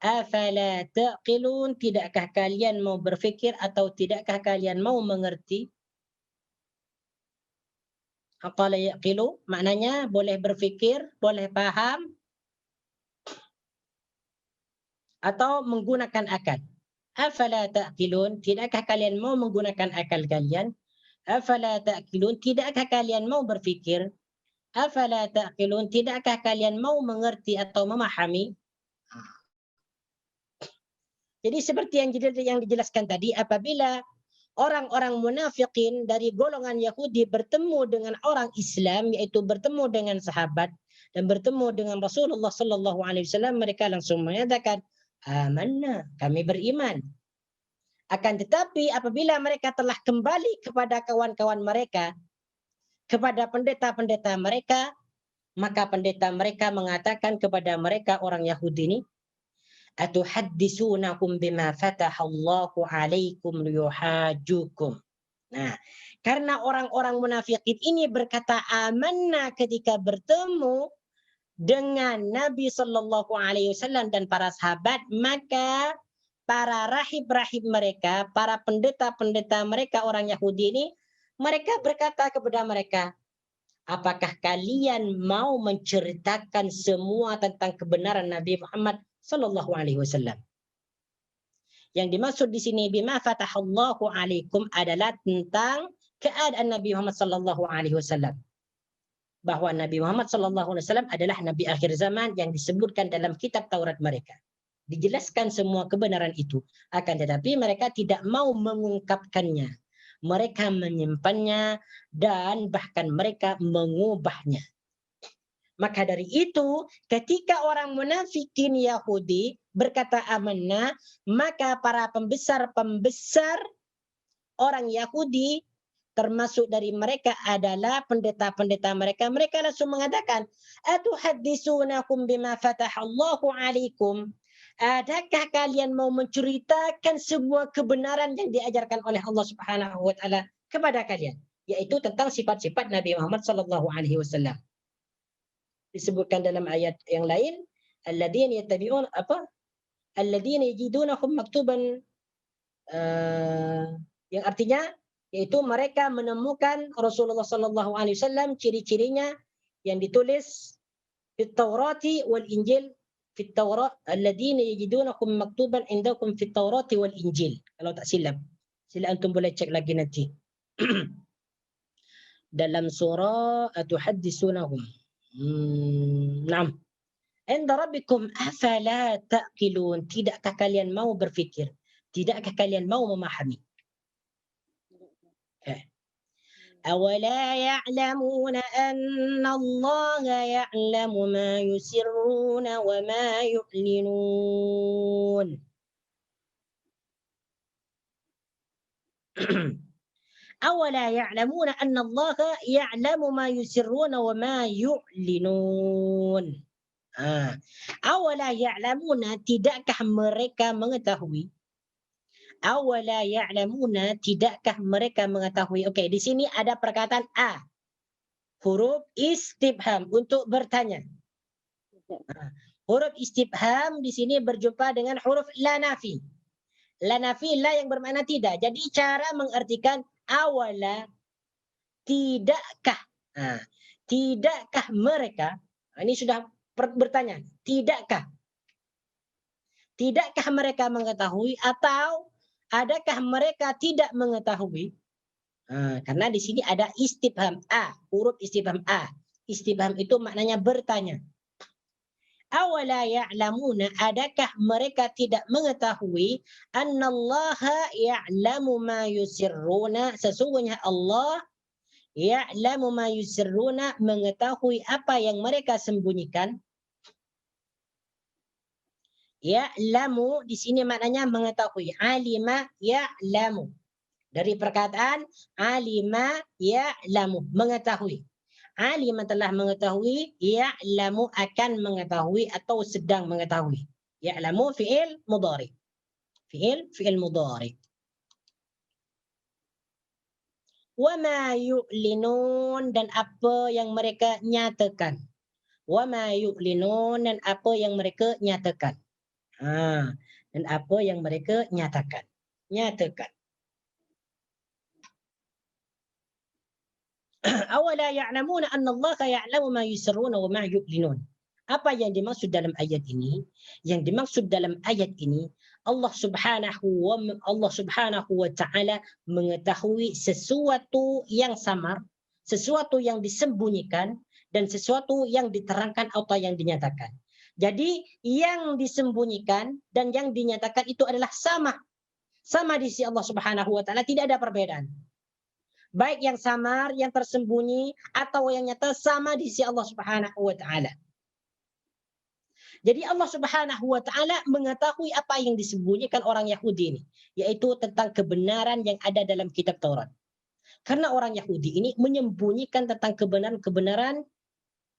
Afala taqilun, tidakkah kalian mau berfikir atau tidakkah kalian mau mengerti? Aqala yaqilu, maknanya boleh berfikir, boleh paham, atau menggunakan akal. Afala taqilun, tidakkah kalian mau menggunakan akal kalian? Afala taqilun, tidakkah kalian mau berfikir? Afala taqilun, tidakkah kalian mau mengerti atau memahami? Jadi seperti yang dijelaskan tadi, apabila orang-orang munafikin dari golongan Yahudi bertemu dengan orang Islam, yaitu bertemu dengan sahabat dan bertemu dengan Rasulullah sallallahu alaihi wasallam, mereka langsung mengatakan, amanna, kami beriman. Akan tetapi apabila mereka telah kembali kepada kawan-kawan mereka, kepada pendeta-pendeta mereka, maka pendeta mereka mengatakan kepada mereka orang Yahudi ini, atuhadditsunakum bima fatahallahu alaikum liyuhajjukum. Nah, karena orang-orang munafikin ini berkata amanna ketika bertemu dengan Nabi sallallahu alaihi wasallam dan para sahabat, maka para rahib-rahib mereka, para pendeta-pendeta mereka orang Yahudi ini, mereka berkata kepada mereka, apakah kalian mau menceritakan semua tentang kebenaran Nabi Muhammad sallallahu alaihi wasallam? Yang dimaksud di sini bima fatahallahu alaikum adalah tentang keadaan Nabi Muhammad sallallahu alaihi wasallam. Bahwa Nabi Muhammad sallallahu alaihi wasallam adalah nabi akhir zaman yang disebutkan dalam kitab Taurat mereka. Dijelaskan semua kebenaran itu, akan tetapi mereka tidak mau mengungkapkannya. Mereka menyimpannya dan bahkan mereka mengubahnya. Maka dari itu, ketika orang munafikin Yahudi berkata amanna, maka para pembesar-pembesar orang Yahudi, termasuk dari mereka adalah pendeta-pendeta mereka, mereka langsung mengatakan, atuhadditsunakum bima fatahallahu alaikum. Adakah kalian mau menceritakan semua kebenaran yang diajarkan oleh Allah Subhanahu wa taala kepada kalian, yaitu tentang sifat-sifat Nabi Muhammad sallallahu alaihi wasallam. Disebutkan dalam ayat yang lain, alladzina yattabi'un apa? Alladzina yajidunahum maktuban, yang artinya yaitu mereka menemukan Rasulullah sallallahu alaihi wasallam ciri-cirinya yang ditulis di Taurat wal Injil. Fi Taurat alladziina yajidunakum maktuban indakum fi Taurat wal Injil. Kalau tak silap. Sila antum boleh cek lagi nanti. Dalam surah atuhaddisunahum. Naam. Inda rabbikum afala ta'qilun. Tidakkah kalian mau berfikir? Tidakkah kalian mau memahami? أولا يعلمون أن الله يعلم ما يسرون وما يعلنون. أولا يعلمون أن الله يعلم ما يسرون وما يعلنون. أولا يعلمون, tidakkah mereka mengetahui? Awala ya'lamuna, tidakkah mereka mengetahui? Okey, di sini ada perkataan a. Huruf istifham untuk bertanya. Huruf istifham di sini berjumpa dengan huruf la nafi. La nafi, la yang bermakna tidak. Jadi cara mengartikan awala, tidakkah? Tidakkah mereka? Ini sudah bertanya. Tidakkah? Tidakkah mereka mengetahui atau adakah mereka tidak mengetahui? Karena di sini ada istifham a, huruf istifham a. Istifham itu maknanya bertanya. Awala ya'lamuna, adakah mereka tidak mengetahui annallaha ya'lamu ma yusirruna, sesungguhnya Allah ya'lamu ma yusirruna, mengetahui apa yang mereka sembunyikan. Ya'lamu di sini maknanya mengetahui. Alima ya'lamu. Dari perkataan alima ya'lamu, mengetahui. Alima telah mengetahui, ya'lamu akan mengetahui atau sedang mengetahui. Ya'lamu fi'il mudhari. Fi'il mudhari. Wa ma yu'linun, dan apa yang mereka nyatakan. Wa ma yu'linun, dan apa yang mereka nyatakan. Dan apa yang mereka nyatakan. Awala ya'lamuna anna Allah ya'lamu ma yusirruna wa ma yu'linun. Apa yang dimaksud dalam ayat ini? Yang dimaksud dalam ayat ini, Allah Subhanahu wa taala mengetahui sesuatu yang samar, sesuatu yang disembunyikan, dan sesuatu yang diterangkan atau yang dinyatakan. Jadi yang disembunyikan dan yang dinyatakan itu adalah sama. Sama di sisi Allah Subhanahu wa taala, tidak ada perbedaan. Baik yang samar, yang tersembunyi, atau yang nyata, sama di sisi Allah Subhanahu wa taala. Jadi Allah Subhanahu wa taala mengetahui apa yang disembunyikan orang Yahudi ini, yaitu tentang kebenaran yang ada dalam kitab Taurat. Karena orang Yahudi ini menyembunyikan tentang kebenaran-kebenaran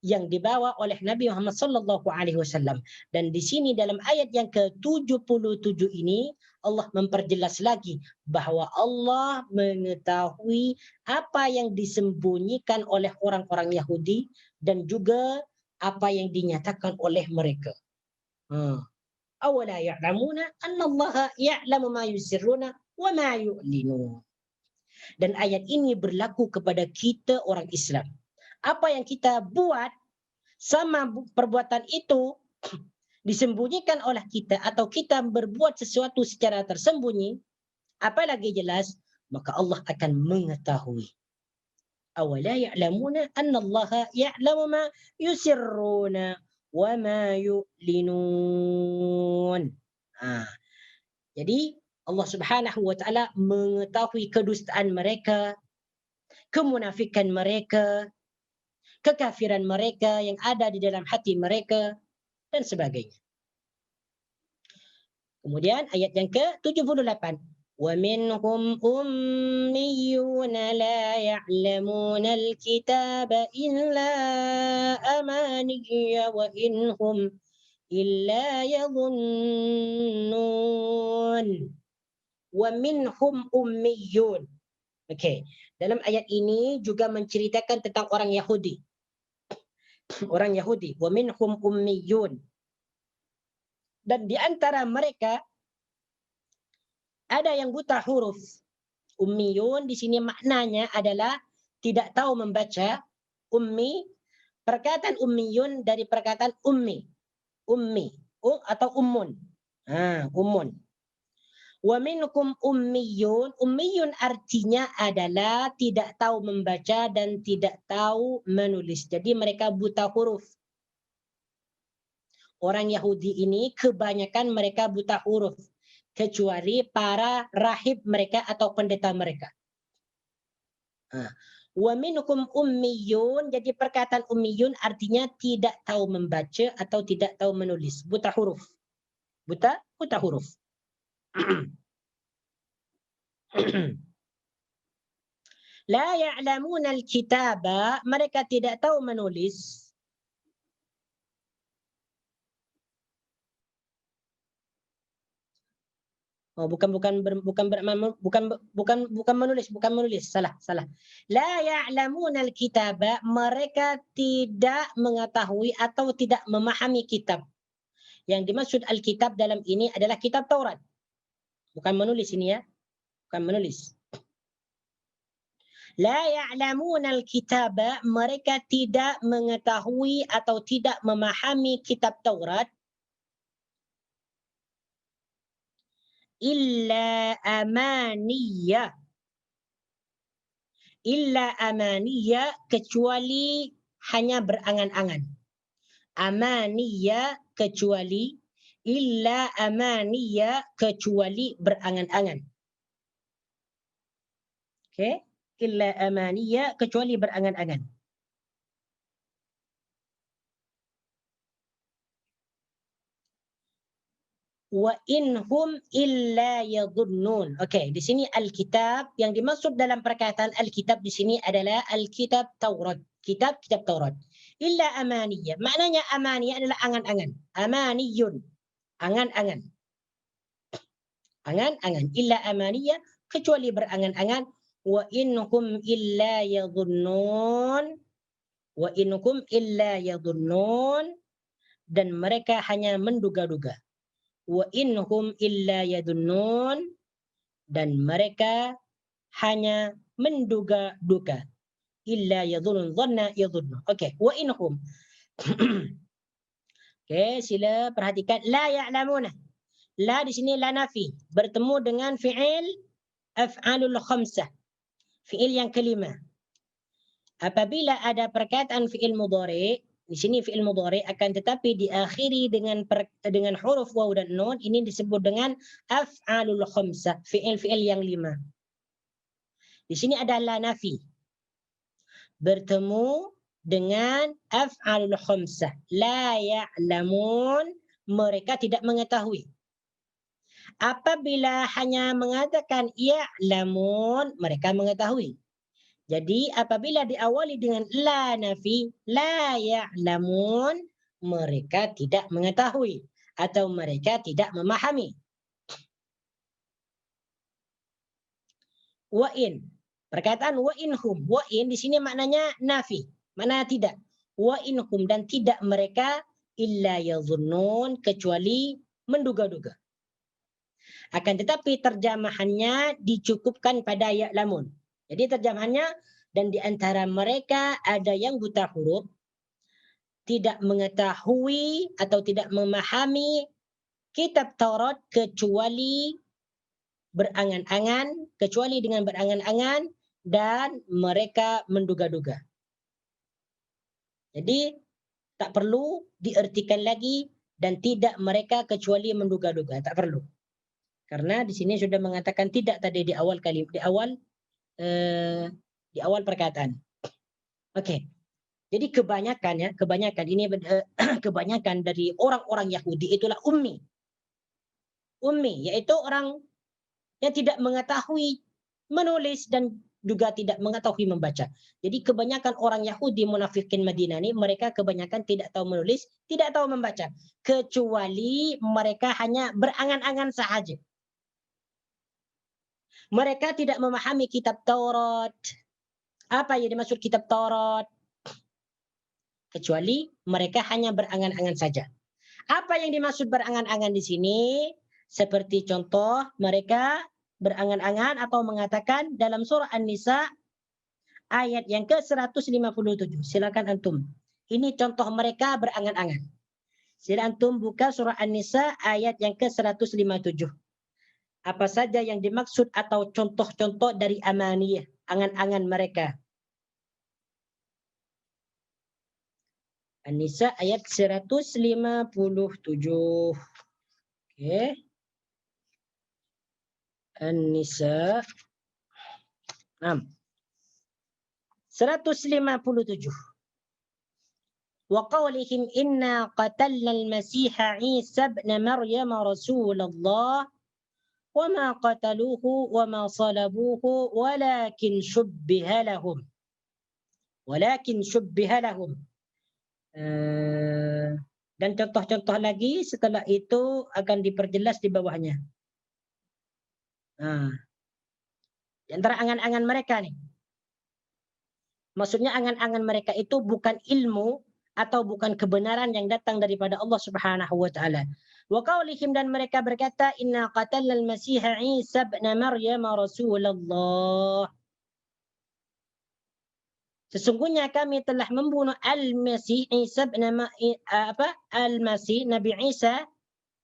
yang dibawa oleh Nabi Muhammad sallallahu alaihi wasallam. Dan di sini dalam ayat yang ke-77 ini Allah memperjelas lagi bahwa Allah mengetahui apa yang disembunyikan oleh orang-orang Yahudi dan juga apa yang dinyatakan oleh mereka. Awala ya'lamuna anna Allah ya'lamu ma yusirruna wa ma yu'linun. Dan ayat ini berlaku kepada kita orang Islam. Apa yang kita buat, sama perbuatan itu disembunyikan oleh kita atau kita berbuat sesuatu secara tersembunyi, apalagi jelas, maka Allah akan mengetahui. Awala ya'lamuna anna Allah ya'lamu ma yusirruna wa ma yu'linun. Jadi Allah Subhanahu wa taala mengetahui kedustaan mereka, kemunafikan mereka, kekafiran mereka yang ada di dalam hati mereka, dan sebagainya. Kemudian ayat yang ke-78. وَمِنْهُمْ أُمِّيُّونَ لَا يَعْلَمُونَ الْكِتَابَ إِلَّا أَمَانِيَّ وَإِنْ هُمْ إِلَّا يَظُنُّونَ. وَمِنْهُمْ أُمِّيُّونَ. Okey, dalam ayat ini juga menceritakan tentang orang Yahudi. Orang Yahudi, wa minhum ummiyun. Dan di antara mereka ada yang buta huruf. Ummiyun di sini maknanya adalah tidak tahu membaca. Ummi, perkataan ummiyun dari perkataan ummi. Ummi atau ummun. Ummun. Wa minkum ummiyun. Ummiyun artinya adalah tidak tahu membaca dan tidak tahu menulis. Jadi mereka buta huruf. Orang Yahudi ini kebanyakan mereka buta huruf. Kecuali para rahib mereka atau pendeta mereka. Wa minkum ummiyun, jadi perkataan ummiyun artinya tidak tahu membaca atau tidak tahu menulis, buta huruf. Buta huruf. La ya'lamuna al-kitaba, mereka tidak tahu menulis. Oh, bukan menulis, salah. La ya'lamuna al-kitaba, mereka tidak mengetahui atau tidak memahami kitab. Yang dimaksud Alkitab dalam ini adalah kitab Taurat. Bukan menulis ini ya. Bukan menulis. La ya'lamuna al-kitaba, mereka tidak mengetahui atau tidak memahami kitab Taurat. Illa amaniya. Illa amaniya, kecuali hanya berangan-angan. Amaniya, kecuali. Illa amaniya, kecuali berangan-angan. Okey, illa amaniya, kecuali berangan-angan. Wa inhum illa yadhunnun. Okey, di sini Alkitab yang dimaksud dalam perkataan Alkitab di sini adalah Alkitab Taurat. Kitab Taurat. Illa amaniyah. Maknanya amaniyah adalah angan-angan. Amaniyun. Angan-angan. Angan-angan. Illa amaniyah, kecuali berangan-angan. Wa inhum illa yadhunnun. Wa inhum illa yadhunnun. Dan mereka hanya menduga-duga. Wa inhum illa yadunnun, dan mereka hanya menduga-duga. Illa yadhunnun, dhanna yadhunnu. Okey, wa inhum. Okey, sila perhatikan la ya'lamuna. La di sini la nafi, bertemu dengan fi'il af'alul khamsah. Fi'il yang kelima. Apabila ada perkataan fi'il mudhari', di sini fi'il mudhari' akan tetapi diakhiri dengan huruf waw dan nun, ini disebut dengan af'alul khamsah, fi'il-fi'il yang 5. Di sini ada la nafi. Bertemu dengan af'alul khamsah. La ya'lamun, mereka tidak mengetahui. Apabila hanya mengatakan ya'lamun, mereka mengetahui. Jadi apabila diawali dengan la nafi, la ya'lamun, mereka tidak mengetahui atau mereka tidak memahami. Wa in, perkataan wa inhum, wa in di sini maknanya nafi, maknanya tidak. Wa inhum, dan tidak mereka illa yadhunnun, kecuali menduga-duga. Akan tetapi terjemahannya dicukupkan pada ya'lamun. Jadi terjemahannya, dan di antara mereka ada yang buta huruf, tidak mengetahui atau tidak memahami kitab Taurat kecuali berangan-angan, kecuali dengan berangan-angan, dan mereka menduga-duga. Jadi tak perlu diartikan lagi, dan tidak mereka kecuali menduga-duga, tak perlu. Karena di sini sudah mengatakan tidak tadi di awal perkataan. Okey. Jadi kebanyakan ini kebanyakan dari orang-orang Yahudi itulah ummi. Ummi yaitu orang yang tidak mengetahui menulis dan juga tidak mengetahui membaca. Jadi kebanyakan orang Yahudi munafikin Madinah ini, mereka kebanyakan tidak tahu menulis, tidak tahu membaca, kecuali mereka hanya berangan-angan sahaja. Mereka tidak memahami kitab Taurat. Apa yang dimaksud kitab Taurat? Kecuali mereka hanya berangan-angan saja. Apa yang dimaksud berangan-angan di sini? Seperti contoh, mereka berangan-angan atau mengatakan dalam surah An-Nisa ayat yang ke-157. Silakan antum. Ini contoh mereka berangan-angan. Silakan antum buka surah An-Nisa ayat yang ke-157. Apa saja yang dimaksud atau contoh-contoh dari amaniyah, angan-angan mereka. An-Nisa ayat 157. Oke. An-Nisa 157. Wa qawlihim inna qatalna al-Masiha Isa ibn Maryam Rasulullah wa ma qataluhu wa ma salabuhu walakin syubbiha lahum. Walakin syubbiha lahum. Dan contoh-contoh lagi setelah itu akan diperjelas di bawahnya. Di antara angan-angan mereka nih. Maksudnya angan-angan mereka itu bukan ilmu atau bukan kebenaran yang datang daripada Allah Subhanahu wa taala. Wa qaulihim, dan mereka berkata inna qatalna al-Masiha Isa ibn Maryam Rasulullah. Sesungguhnya kami telah membunuh Al-Masih Isa ibn Al-Masih Nabi Isa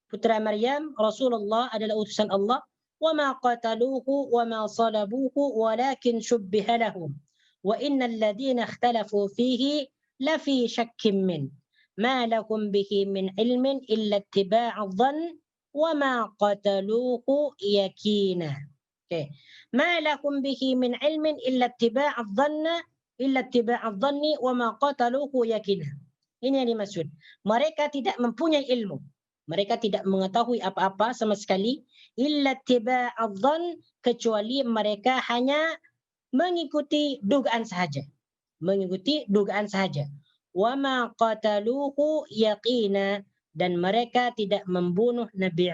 putra Maryam, Rasulullah adalah utusan Allah. Wa ma qataluhu wa ma salabuhu walakin syubbiha lahum. Wa innal ladzina ikhtalafu fihi lafi syakkim min ma lahum bihi min ilmin illa ittiba'adh dhann wa ma qataluhu yakina. Okay. Ma lahum bihi min ilmin illa ittiba'adh dhanni wa ma qataluhu yakina. Ini yang dimaksud. Mereka tidak mempunyai ilmu. Mereka tidak mengetahui apa-apa sama sekali illa ittiba'adh dhann, kecuali mereka hanya mengikuti dugaan sahaja. Mengikuti dugaan sahaja. Wa ma qataluhu yaqina, dan mereka tidak membunuh Nabi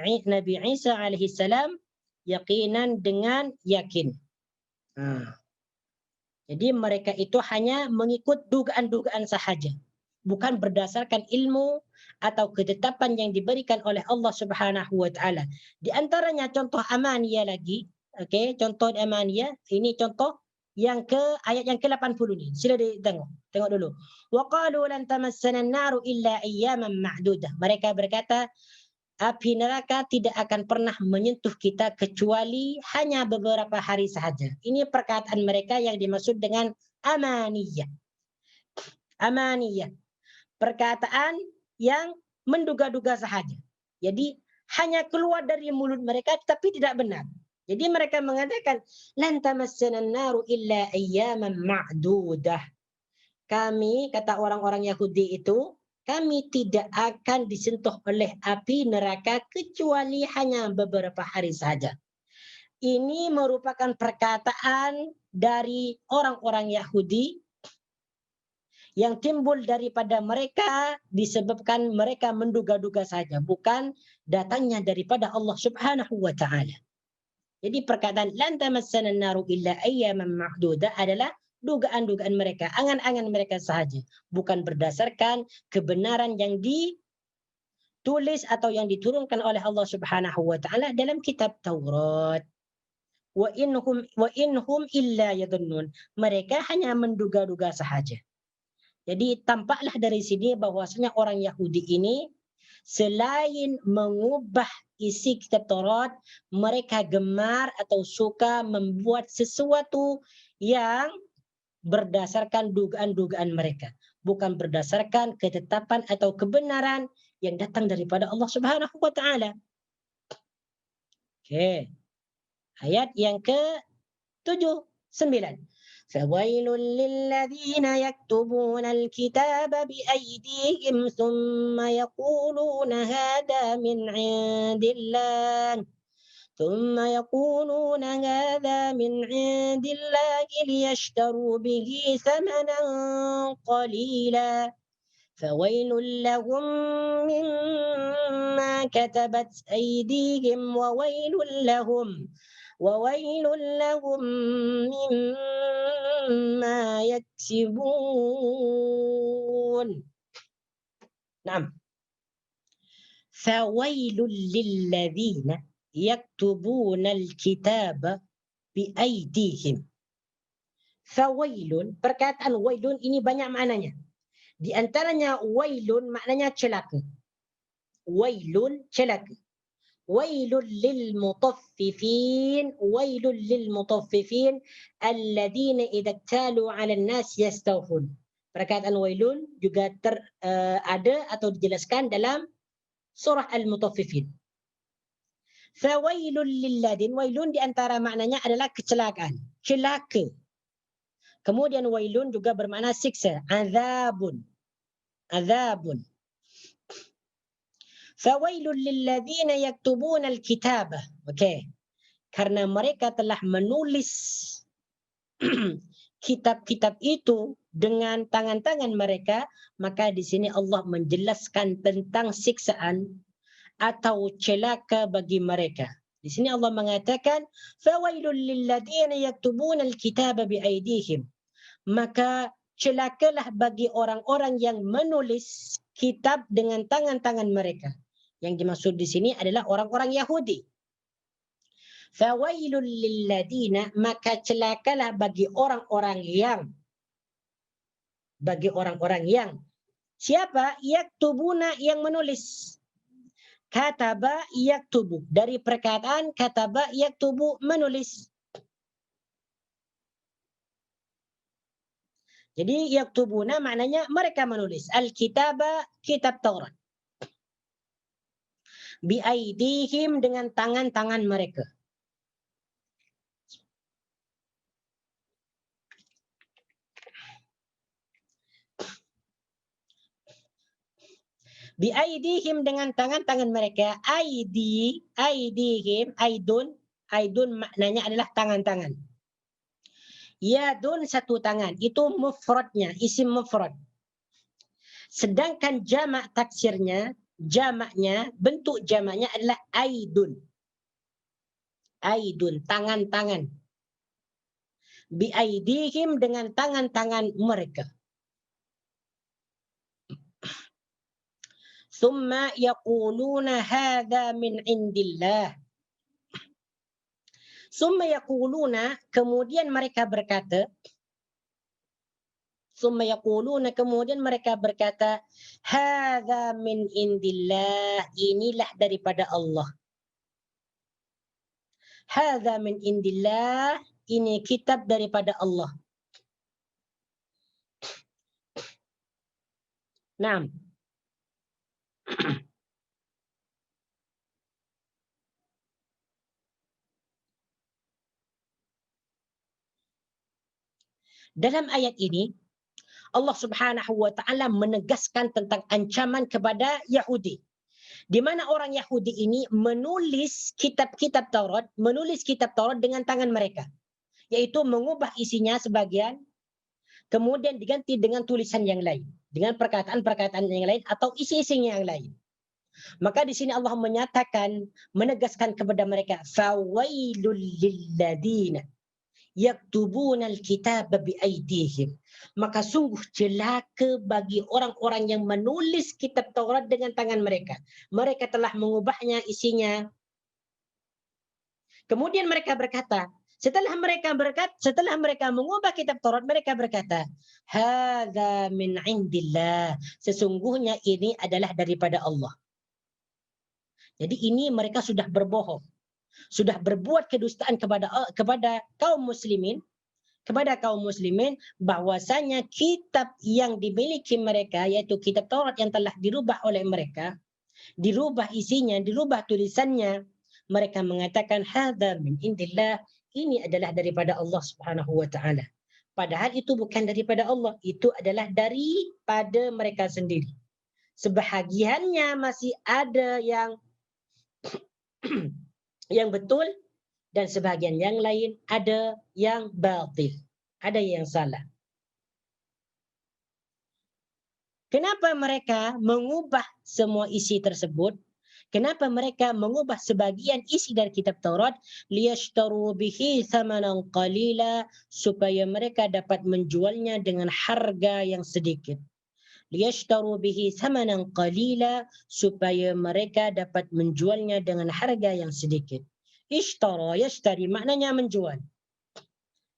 Isa alaihi salam yaqinan, dengan yakin. Jadi mereka itu hanya mengikut dugaan-dugaan sahaja, bukan berdasarkan ilmu atau ketetapan yang diberikan oleh Allah Subhanahu wa taala. Di antaranya contoh amaniyah lagi. Okey, contoh amaniyah ini contoh yang ayat yang ke-80 ni. Sila ditengok. Tengok dulu. Wa qalu lan tamassana an-naru illa ayyaman ma'dudah. Mereka berkata api neraka tidak akan pernah menyentuh kita kecuali hanya beberapa hari sahaja. Ini perkataan mereka yang dimaksud dengan amaniyah. Amaniyah. Perkataan yang menduga-duga sahaja. Jadi hanya keluar dari mulut mereka tapi tidak benar. Jadi mereka mengatakan lan tamassana an-naru illa ayyaman ma'dudah. Kami, kata orang-orang Yahudi itu, kami tidak akan disentuh oleh api neraka kecuali hanya beberapa hari saja. Ini merupakan perkataan dari orang-orang Yahudi yang timbul daripada mereka disebabkan mereka menduga-duga saja, bukan datangnya daripada Allah Subhanahu wa taala. Jadi perkataan lan tamassana an-naru illa ayyaman ma'dudah adalah dugaan-dugaan mereka, angan-angan mereka sahaja, bukan berdasarkan kebenaran yang ditulis atau yang diturunkan oleh Allah Subhanahu wa taala dalam kitab Taurat. Wa inhum illa yadhunnun. Mereka hanya menduga-duga sahaja. Jadi tampaklah dari sini bahwasanya orang Yahudi ini selain mengubah isi kitab Taurat, mereka gemar atau suka membuat sesuatu yang berdasarkan dugaan-dugaan mereka, bukan berdasarkan ketetapan atau kebenaran yang datang daripada Allah Subhanahu wa taala. Okey. Ayat yang ke-79. فَوَيْلٌ لِلَّذِينَ يَكْتُبُونَ الْكِتَابَ بِأَيْدِيهِمْ ثُمَّ يَقُولُونَ هَذَا مِنْ عِندِ اللَّهِ لِيَشْتَرُوا بِهِ ثَمَنًا قَلِيلًا فَوَيْلٌ لَهُمْ مِمَّا كَتَبَتْ أَيْدِيهِمْ وَوَيْلٌ لَهُمْ مِمَّا يَكْسِبُونَ. نعم. فَوَيْلٌ لِلَّذِينَ, yaktubunal kitaba biaidihim. Fawailun, perkataan wailun ini banyak maknanya. Di antaranya wailun maknanya celaka. Wailun celaka. Wailul lil mutaffifin, wailul lil mutaffifin alladhina idza talu 'alan nas yastawfun. Perkataan wailun juga ada atau dijelaskan dalam surah Al-Mutaffifin. Fawailul lilladin, wailun di antara maknanya adalah kecelakaan, celaka. Kemudian wailun juga bermakna siksa, azabun. Azabun. Fawailul lilladzina yaktubuna alkitabah. Okey. Karena mereka telah menulis kitab-kitab itu dengan tangan-tangan mereka, maka di sini Allah menjelaskan tentang siksaan atau celaka bagi mereka. Di sini Allah mengatakan fawailul lilladzina yaktubuna alkitaba biaidihim. Maka celakalah bagi orang-orang yang menulis kitab dengan tangan-tangan mereka. Yang dimaksud di sini adalah orang-orang Yahudi. Fawailul lilladzina, maka celakalah bagi orang-orang yang siapa? Yaktubuna, yang menulis. Kataba yaktubu, dari perkataan kataba yaktubu, menulis. Jadi yaktubuna maknanya mereka menulis. Al-kitaba, kitab Taurat. Biaidihim, dengan tangan-tangan mereka. Biaidihim, dengan tangan-tangan mereka. Aidihim, aidun maknanya adalah tangan-tangan. Yadun, satu tangan, itu mufradnya, isim mufrad. Sedangkan jamak taksirnya, jamaknya, bentuk jamaknya adalah aidun. Aidun, tangan-tangan. Biaidihim, dengan tangan-tangan mereka. Thumma yaquluna hadha min indillah. Summa yaquluna, kemudian mereka berkata, summa yaquluna, kemudian mereka berkata, hadza min indillah, inilah daripada Allah. Hadza min indillah, ini kitab daripada Allah. Naam. Dalam ayat ini, Allah Subhanahu wa taala menegaskan tentang ancaman kepada Yahudi. Di mana orang Yahudi ini menulis kitab-kitab Taurat, menulis kitab Taurat dengan tangan mereka. Yaitu mengubah isinya sebagian, kemudian diganti dengan tulisan yang lain, dengan perkataan-perkataan yang lain atau isi-isinya yang lain. Maka di sini Allah menyatakan, menegaskan kepada mereka, fawailul lilladzina yaktubuna alkitaba biaidihim. Maka sungguh celaka bagi orang-orang yang menulis kitab Taurat dengan tangan mereka. Mereka telah mengubahnya isinya. Kemudian mereka berkata, setelah mereka mengubah kitab Taurat, mereka berkata, hadza min indillah, sesungguhnya ini adalah daripada Allah. Jadi ini mereka sudah berbohong, sudah berbuat kedustaan kepada kaum muslimin, bahwasanya kitab yang dimiliki mereka, yaitu kitab Taurat yang telah dirubah oleh mereka, dirubah isinya, dirubah tulisannya, mereka mengatakan hadza min indillah, ini adalah daripada Allah Subhanahu wa taala. Padahal itu bukan daripada Allah, itu adalah daripada mereka sendiri. Sebahagiannya masih ada yang yang betul, dan sebahagian yang lain ada yang batil, ada yang salah. Kenapa mereka mengubah semua isi tersebut? Kenapa mereka mengubah sebagian isi dari kitab Taurat? Liyashtaru bihi thamanan qalila, supaya mereka dapat menjualnya dengan harga yang sedikit. liyashtaru bihi thamanan qalila, supaya mereka dapat menjualnya dengan harga yang sedikit. Ishtara yashtari maknanya menjual.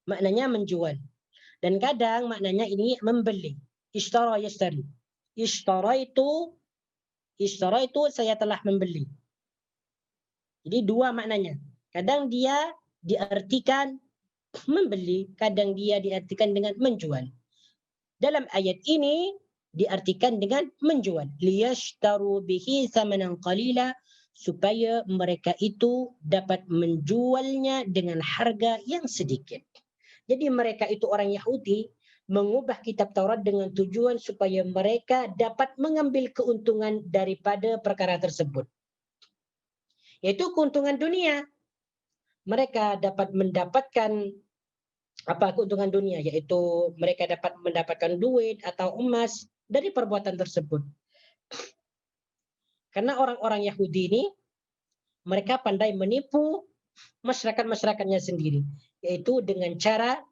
Maknanya menjual. Dan kadang maknanya ini membeli. Ishtara yashtari. Ishtara itu saya telah membeli. Jadi dua maknanya. Kadang dia diartikan membeli, kadang dia diartikan dengan menjual. Dalam ayat ini diartikan dengan menjual. Liyashtaru bihi thamanan qalila, supaya mereka itu dapat menjualnya dengan harga yang sedikit. Jadi mereka itu orang Yahudi mengubah kitab Taurat dengan tujuan supaya mereka dapat mengambil keuntungan daripada perkara tersebut. Yaitu keuntungan dunia. Mereka dapat mendapatkan keuntungan dunia, yaitu mereka dapat mendapatkan duit atau emas dari perbuatan tersebut. Karena orang-orang Yahudi ini mereka pandai menipu masyarakat-masyarakatnya sendiri, yaitu dengan cara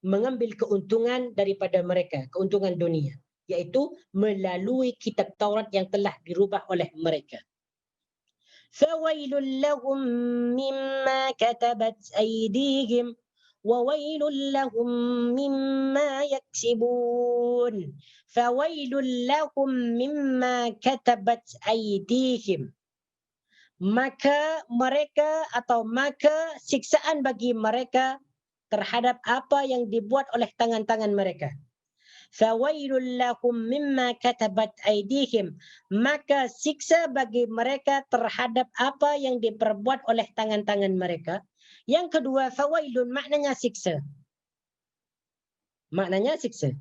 mengambil keuntungan daripada mereka, keuntungan dunia, yaitu melalui kitab Taurat yang telah dirubah oleh mereka. Fawailul lahum mimma katabat aydihim وَوَيْلٌ لَهُمْ مِمَّا يَكْسِبُونَ فَوَيْلٌ لَهُمْ مِمَّا كَتَبَتْ أَيْدِيهِمْ. Maka siksaan bagi mereka terhadap apa yang dibuat oleh tangan-tangan mereka. فَوَيْلٌ لَهُمْ مِمَّا كَتَبَتْ أَيْدِيهِمْ. Maka siksa bagi mereka terhadap apa yang diperbuat oleh tangan-tangan mereka. Yang kedua, fawailun maknanya siksa. Maknanya siksa.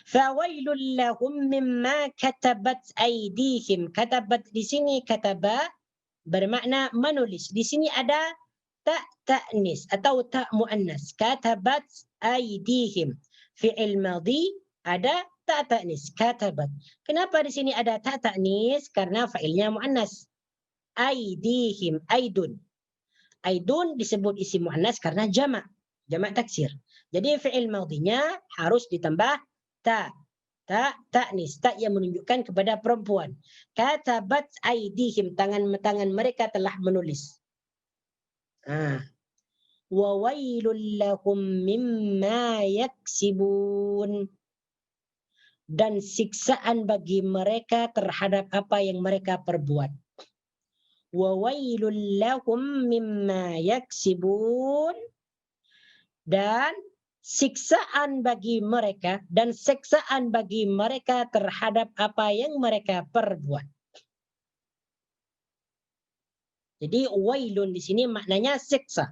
Fawailun lahum mimma katabat aydihim. Katabat di sini kataba bermakna menulis. Di sini ada tak ta'nis atau tak muannas. Katabat aydihim. Fi'il madhi ada tak ta'nis. Katabat. Kenapa di sini ada tak ta'nis? Karena fa'ilnya muannas. Aydihim, aidun. Aidun disebut isim muannas karena jamak taksir. Jadi fi'il madhinya harus ditambah ta. Ta'nis, ta yang menunjukkan kepada perempuan. Katabat aidihim, tangan mereka telah menulis. Wa wailul lahum mimma yaksibun. Dan siksaan bagi mereka terhadap apa yang mereka perbuat. وَوَيْلٌ لَهُمْ مِمَّا يَكْسِبُونَ. Dan siksaan bagi mereka terhadap apa yang mereka perbuat. Jadi wailun di sini maknanya siksa.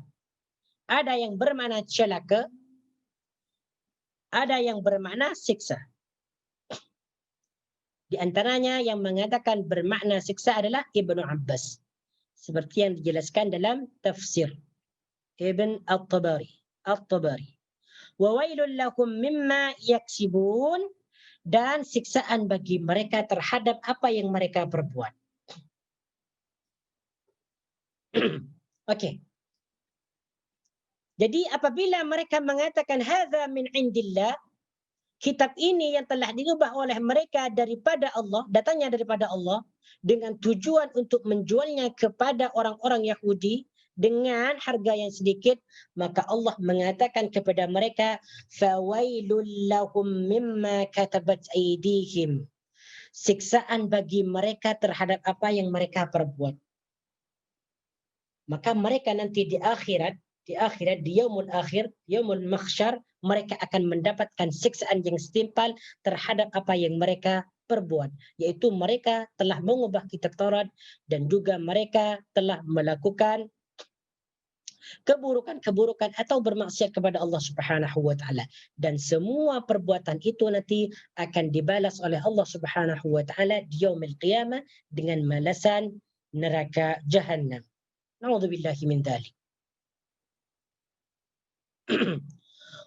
Ada yang bermakna celaka, ada yang bermakna siksa. Di antaranya yang mengatakan bermakna siksa adalah Ibnu Abbas. Seperti yang dijelaskan dalam tafsir Ibn At-Tabari. Wa wailul lahum mimma yaksibun. Dan siksaan bagi mereka terhadap apa yang mereka perbuat. Okey. Jadi apabila mereka mengatakan hadza min indillah, kitab ini yang telah dirubah oleh mereka daripada Allah, datangnya daripada Allah, dengan tujuan untuk menjualnya kepada orang-orang Yahudi dengan harga yang sedikit, maka Allah mengatakan kepada mereka, fawailul lahum mimma katabat aydihim. Siksaan bagi mereka terhadap apa yang mereka perbuat. Maka mereka nanti di akhirat, di yaumul akhir, yaumul mahsyar, mereka akan mendapatkan siksaan yang setimpal terhadap apa yang mereka perbuat, yaitu mereka telah mengubah kitab Taurat dan juga mereka telah melakukan keburukan-keburukan atau bermaksiat kepada Allah Subhanahu wa taala, dan semua perbuatan itu nanti akan dibalas oleh Allah Subhanahu wa taala di yaumil qiyamah dengan balasan neraka Jahannam. Na'udzubillahi min dzalik.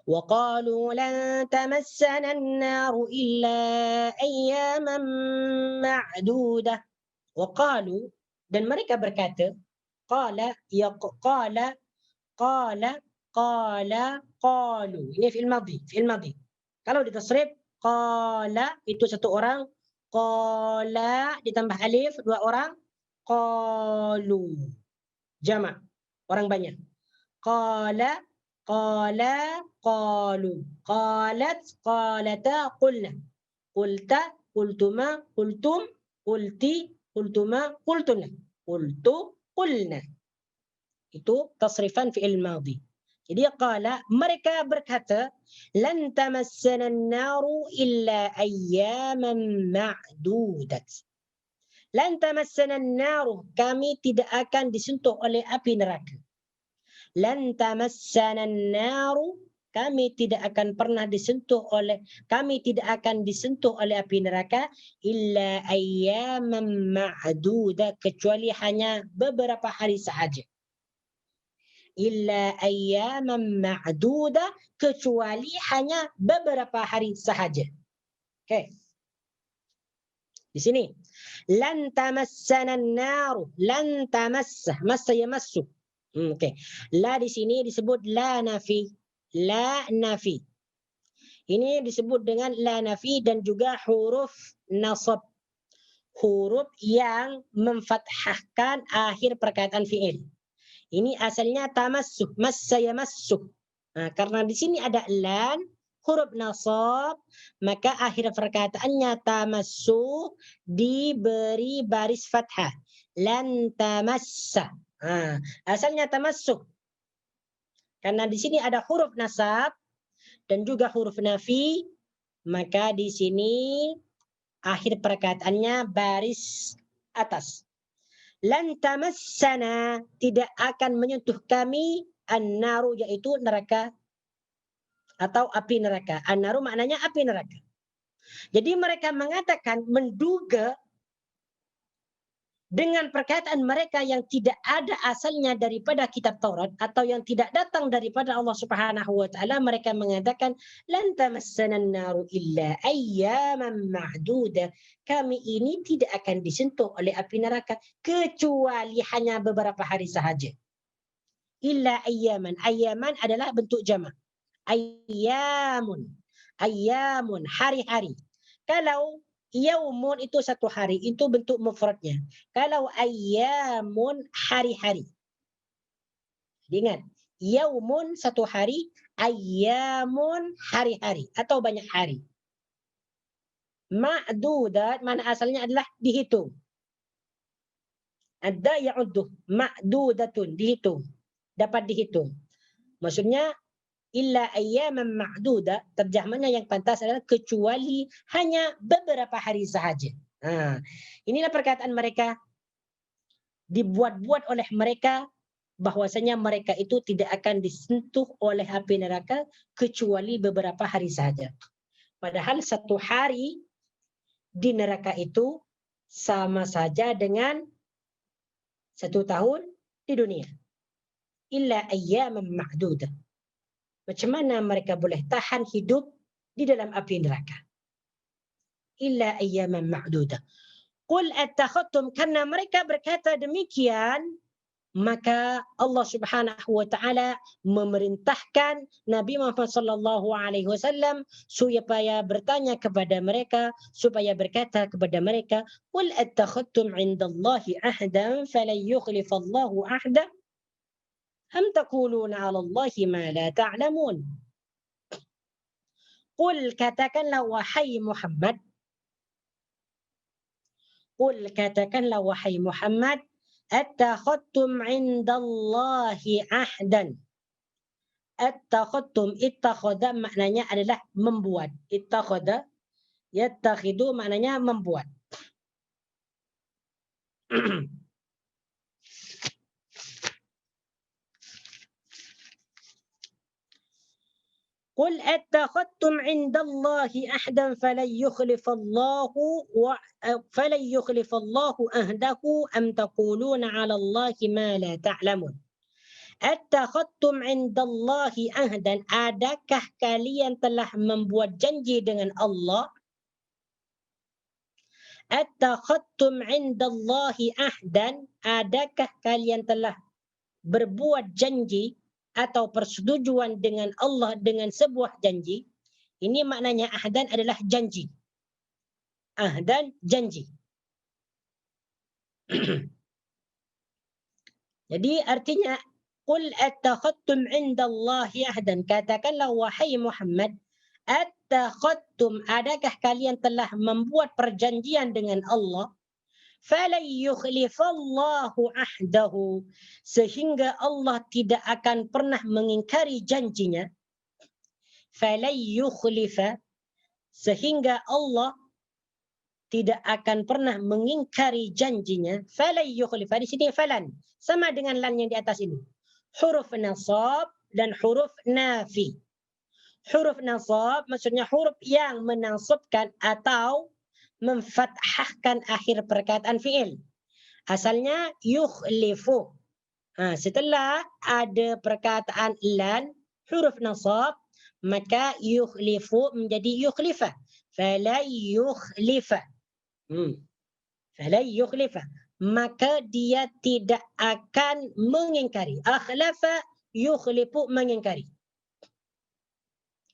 وقالوا لن تمسنا النار إلا أياما معدودة. وقالوا, dan mereka berkata, قال قالوا. Ini fi'il madhi. Kalau ditasrif Qala itu satu orang. Qala ditambah alif dua orang. Qalu jamak orang banyak. Qala qala qalu qalat qalata qulna qulta qultuma qultum qulti qultuma qultunna qultu qulna. Itu tasrifan fi'il madhi. Jadi qala mereka berkata lan tamassana an-naru illa ayyaman ma'dudat. Lan tamassana an-naru kami tidak akan disentuh oleh api neraka. Lan tamassana an-naru kami tidak akan pernah disentuh oleh api neraka illa ayyaman ma'dudat kecuali hanya beberapa hari sahaja. Illa ayyaman ma'duda kecuali hanya beberapa hari sahaja. Okey. Di sini lan tamassana an-nar, lan tamassa, massa yamassu. Okey. La di sini disebut la nafi. La nafi. Ini disebut dengan la nafi dan juga huruf nasab. Huruf yang memfathahkan akhir perkataan fi'il. Ini asalnya tamassuh, massa yamassuh. Karena di sini ada lan, huruf nasab, maka akhir perkataannya tamassuh diberi baris fathah. Lan tamassa. Asalnya tamassuh. Karena di sini ada huruf nasab dan juga huruf nafi, maka di sini akhir perkataannya baris atas. Lan tamassana tidak akan menyentuh kami an-naru yaitu neraka atau api neraka. An-naru maknanya api neraka. Jadi mereka mengatakan menduga dengan perkataan mereka yang tidak ada asalnya daripada kitab Taurat atau yang tidak datang daripada Allah Subhanahu wa taala, mereka mengatakan lan tamassana an-naru illa ayyaman ma'duda. Kami ini tidak akan disentuh oleh api neraka kecuali hanya beberapa hari sahaja. Illa ayyaman. Ayyaman adalah bentuk jamak. Ayyamun. Ayyamun, hari-hari. Kalau yaumun itu satu hari, itu bentuk mufradnya. Kalau ayyamun, hari-hari. Ingat, yaumun satu hari, ayyamun hari-hari atau banyak hari. Ma'dudat mana asalnya adalah dihitung. Ada ya'uddu, ma'dudatun, dihitung. Dapat dihitung. Maksudnya illa ayyaman ma'duda, terjemahannya yang pantas adalah kecuali hanya beberapa hari sahaja. Inilah perkataan mereka, dibuat-buat oleh mereka bahwasanya mereka itu tidak akan disentuh oleh api neraka kecuali beberapa hari sahaja. Padahal satu hari di neraka itu sama saja dengan 1 tahun di dunia. Illa ayyaman ma'duda. Macam mana mereka boleh tahan hidup di dalam api neraka? Illa ayyaman ma'duda. Qul attakhadtum, karena mereka berkata demikian, maka Allah Subhanahu wa taala memerintahkan Nabi Muhammad sallallahu alaihi wasallam supaya bertanya kepada mereka, supaya berkata kepada mereka, qul attakhadtum 'indallahi ahdan falan yukhlifallahu ahda am taquluna 'ala Allahi ma la ta'lamun. Qul, katakanlah wahai Muhammad. Qul, katakanlah wahai Muhammad, attakhadtum 'indallahi ahdan. Attakhadtum, ittakhadha maknanya adalah membuat. Ittakhadha, yattakhidu maknanya membuat. Qul attakhadtum 'indallahi ahdan falan yukhlifallahu ahdahu am taquluna 'ala Allahi ma la ta'lamun. Attakhadtum 'indallahi ahdan, adakah kalian telah membuat janji dengan Allah? Attakhadtum 'indallahi ahdan, adakah kalian telah berbuat janji atau persetujuan dengan Allah dengan sebuah janji? Ini maknanya ahdan adalah janji. Ahdan, janji. Jadi artinya, qul attakhadtum 'indallahi ahdan. Katakanlah wahai Muhammad, attakhadtum, adakah kalian telah membuat perjanjian dengan Allah? Falan yukhlifallahu ahdahu, sehingga Allah tidak akan pernah mengingkari janjinya. Falan yukhlifa, sehingga Allah tidak akan pernah mengingkari janjinya. Falan yukhlifa, di sini falan sama dengan lam yang di atas ini. Huruf nasab dan huruf nafi. Huruf nasab maksudnya huruf yang menasabkan atau memfathahkan akhir perkataan fi'il. Asalnya yukhlifu. Setelah ada perkataan lan, huruf nasab, maka yukhlifu menjadi yukhlifa. Fala yukhlifa. Fala yukhlifa. Maka dia tidak akan mengingkari. Akhlafa yukhlifu, mengingkari.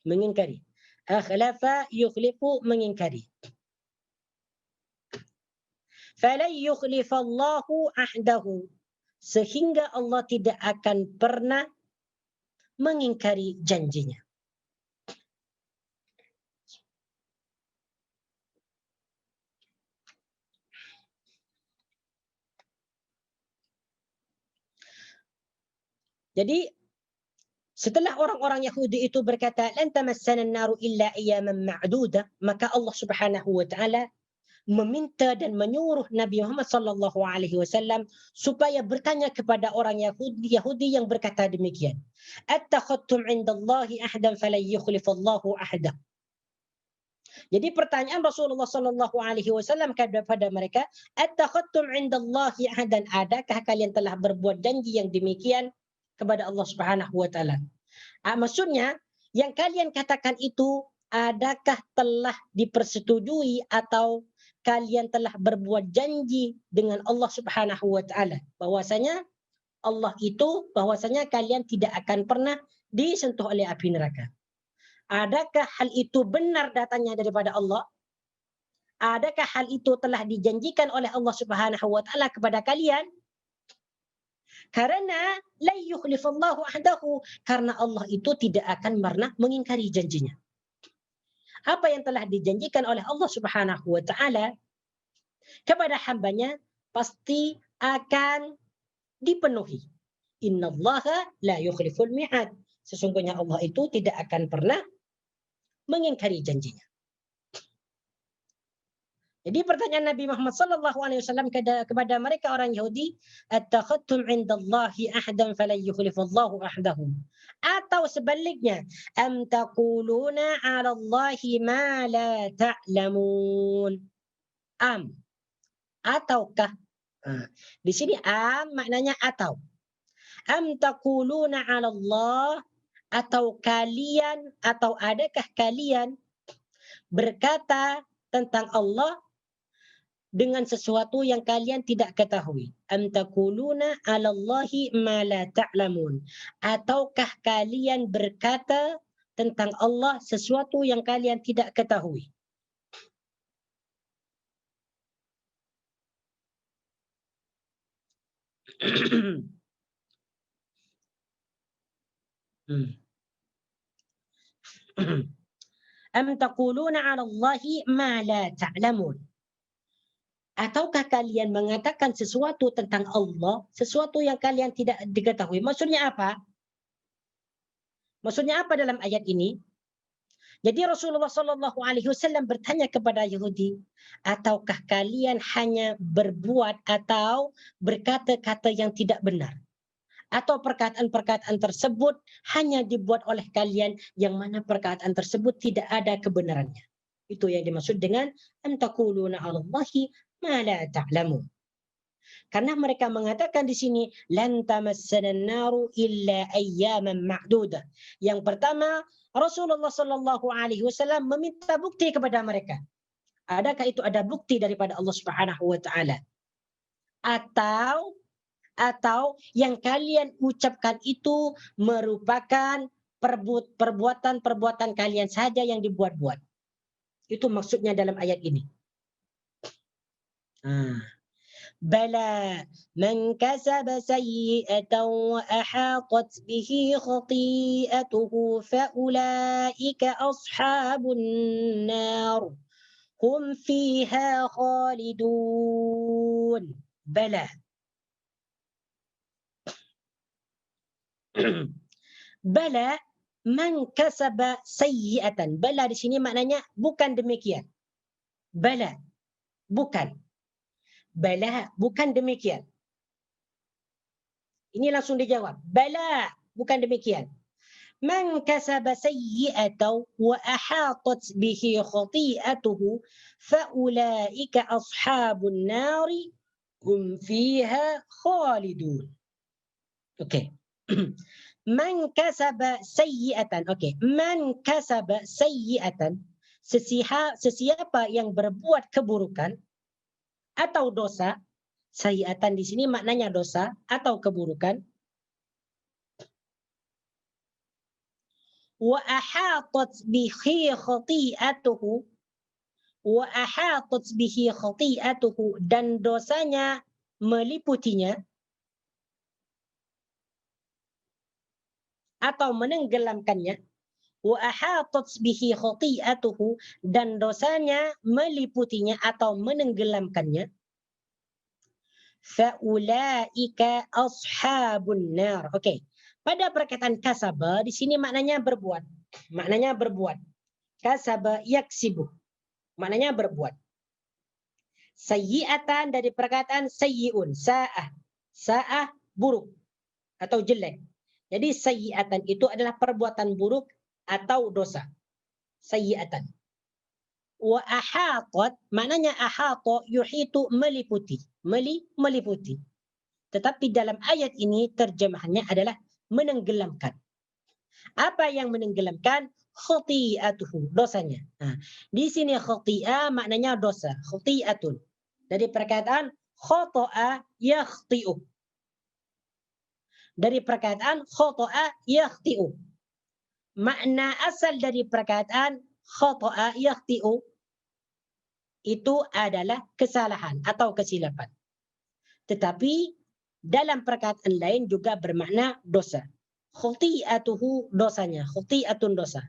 Mengingkari. Akhlafa yukhlifu, mengingkari. Falan yukhlifallahu ahdahu, sehingga Allah tidak akan pernah mengingkari janjinya. Jadi setelah orang-orang Yahudi itu berkata lan tamassana an-naru illa ayyaman ma'dudah, maka Allah Subhanahu wa taala meminta dan menyuruh Nabi Muhammad sallallahu alaihi wasallam supaya bertanya kepada orang Yahudi yang berkata demikian. Attakhadtum 'indallahi ahdan falan yukhlifallahu ahdah. Jadi pertanyaan Rasulullah sallallahu alaihi wasallam kepada mereka, attakhadtum 'indallahi ahdan, adakah kalian telah berbuat janji yang demikian kepada Allah Subhanahu wa taala? Maksudnya yang kalian katakan itu adakah telah dipersetujui atau kalian telah berbuat janji dengan Allah Subhanahu wa taala bahwasanya Allah itu, bahwasanya kalian tidak akan pernah disentuh oleh api neraka. Adakah hal itu benar datangnya daripada Allah? Adakah hal itu telah dijanjikan oleh Allah Subhanahu wa taala kepada kalian? Karena la yukhlifallahu ahdahu, karena Allah itu tidak akan pernah mengingkari janjinya. Apa yang telah dijanjikan oleh Allah Subhanahu wa taala kepada hambanya pasti akan dipenuhi. Innallaha la yukhliful mi'ad. Sesungguhnya Allah itu tidak akan pernah mengingkari janjinya. Jadi pertanyaan Nabi Muhammad sallallahu alaihi wasallam kepada mereka orang Yahudi, attakhadtum 'indallahi ahdan falan yukhlifallahu ahdahum. Atau sebaliknya, am taquluna 'ala Allahi ma la ta'lamun. Am, ataukah? Di sini am maknanya atau. Am taquluna 'ala Allah, atau kalian, atau adakah kalian berkata tentang Allah dengan sesuatu yang kalian tidak ketahui. Am taquluna 'ala Allahi ma la ta'lamun. Ataukah kalian berkata tentang Allah sesuatu yang kalian tidak ketahui. Am taquluna 'ala Allahi ma la ta'lamun. Ataukah kalian mengatakan sesuatu tentang Allah, sesuatu yang kalian tidak diketahui. Maksudnya apa? Maksudnya apa dalam ayat ini? Jadi Rasulullah sallallahu alaihi wasallam bertanya kepada Yahudi, ataukah kalian hanya berbuat atau berkata-kata yang tidak benar? Atau perkataan-perkataan tersebut hanya dibuat oleh kalian yang mana perkataan tersebut tidak ada kebenarannya. Itu yang dimaksud dengan am taquluna 'ala Allahi ma la ta'lamun. Karena mereka mengatakan di sini lan tamassana an-naru illa ayyaman ma'dudah. Yang pertama, Rasulullah sallallahu alaihi wasallam meminta bukti kepada mereka. Adakah itu ada bukti daripada Allah Subhanahu wa taala? Atau yang kalian ucapkan itu merupakan perbuatan-perbuatan kalian saja yang dibuat-buat. Itu maksudnya dalam ayat ini. Bala man kasaba sayyi'atan wa ahatat bihi khati'atuhu fa ulaika ashabun nar hum fiha khalidun. Bala. Bala man kasaba sayyi'atan. Bala di sini maknanya bukan demikian. Bala, bukan. Bala, bukan demikian. Ini langsung dijawab. Bala, bukan demikian. Man kasaba sayyi'atan wa ahatat bihi khati'atuhu fa ulaika ashabun nari hum fiha khalidun. Okey. Man kasaba sayyi'atan. Okey. Man kasaba sayyi'atan. Sesiapa yang berbuat keburukan atau dosa, sayyi'atan di sini maknanya dosa atau keburukan. Wa ahatat bihi khati'atuhu, wa ahatat bihi khati'atuhu, dan dosanya meliputinya atau menenggelamkannya. Wa ahatat bihi khati'atuhu, dan dosanya meliputinya atau menenggelamkannya. Fa ulaika ashabun nar. Okey. Pada perkataan kasaba di sini maknanya berbuat. Maknanya berbuat. Kasaba yaksibu. Maknanya berbuat. Sayyi'atan dari perkataan sayyi'un, sa'ah. Sa'ah buruk atau jelek. Jadi sayyi'atan itu adalah perbuatan buruk atau dosa. Sayyi'atan. Wa ahatat, maknanya ahata yuhitu meliputi. Meliputi. Tetapi dalam ayat ini terjemahannya adalah menenggelamkan. Apa yang menenggelamkan? Khati'atuhu, dosanya. Di sini khati'ah maknanya dosa. Khati'atun. Dari perkataan khata'a yakhti'u. Dari perkataan khata'a yakhti'u. Makna asal dari perkataan khata'a yakhti'u itu adalah kesalahan atau kesilapan. Tetapi dalam perkataan lain juga bermakna dosa. Khati'atuhu, dosanya. Khati'atun, dosa.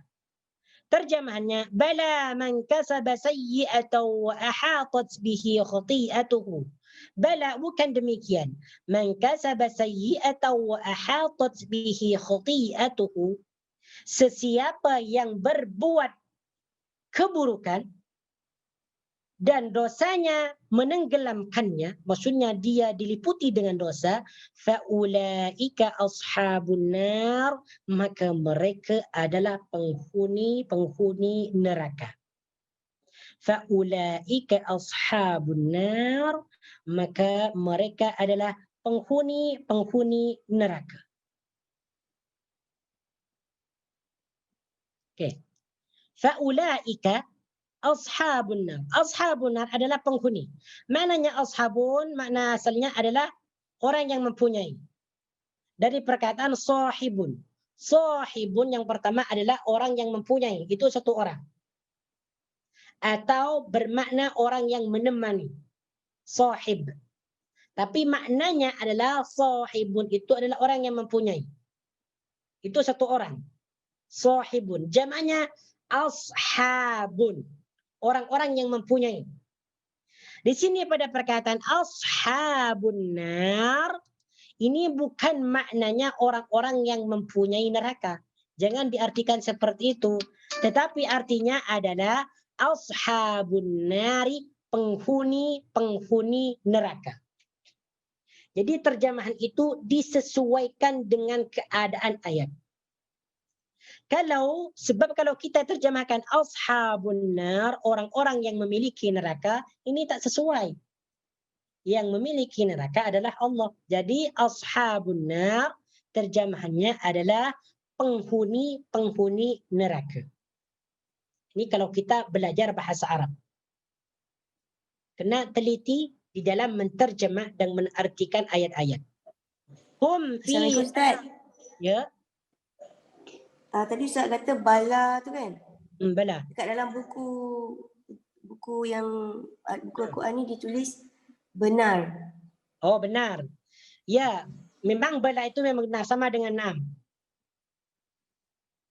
Terjemahannya, bala man kasaba sayyi'atan wa ahatat bihi khati'atuhu. Bala, bukan demikian. Man kasaba sayyi'atan wa ahatat bihi khati'atuhu. Sesiapa yang berbuat keburukan dan dosanya menenggelamkannya, maksudnya dia diliputi dengan dosa, faulaika ashabun nar, maka mereka adalah penghuni neraka. Faulaika ashabun nar, maka mereka adalah penghuni neraka. Okey. Faulaika ashabun nar. Ashabun nar adalah penghuni. Maknanya ashabun, makna asalnya adalah orang yang mempunyai. Dari perkataan sahibun. Sahibun yang pertama adalah orang yang mempunyai. Itu satu orang. Atau bermakna orang yang menemani. Sahib. Tapi maknanya adalah sahibun itu adalah orang yang mempunyai. Itu satu orang. Sahibun. Jamaknya ashabun. Orang-orang yang mempunyai. Di sini pada perkataan ashabun nar, ini bukan maknanya orang-orang yang mempunyai neraka. Jangan diartikan seperti itu. Tetapi artinya adalah ashabun nari, penghuni neraka. Jadi terjemahan itu disesuaikan dengan keadaan ayat. Sebab kalau kita terjemahkan ashabun nar, orang-orang yang memiliki neraka, ini tak sesuai. Yang memiliki neraka adalah Allah. Jadi ashabun nar terjemahannya adalah penghuni neraka. Ini kalau kita belajar bahasa Arab. Kena teliti di dalam menterjemah dan menartikan ayat-ayat. Hum fi. Assalamualaikum Ustaz. Ya. Tadi Ustaz kata bala tu kan? Bala. Dekat dalam buku yang buku Al-Quran ni ditulis benar. Oh, benar. Ya, memang bala itu memang benar, sama dengan na'am.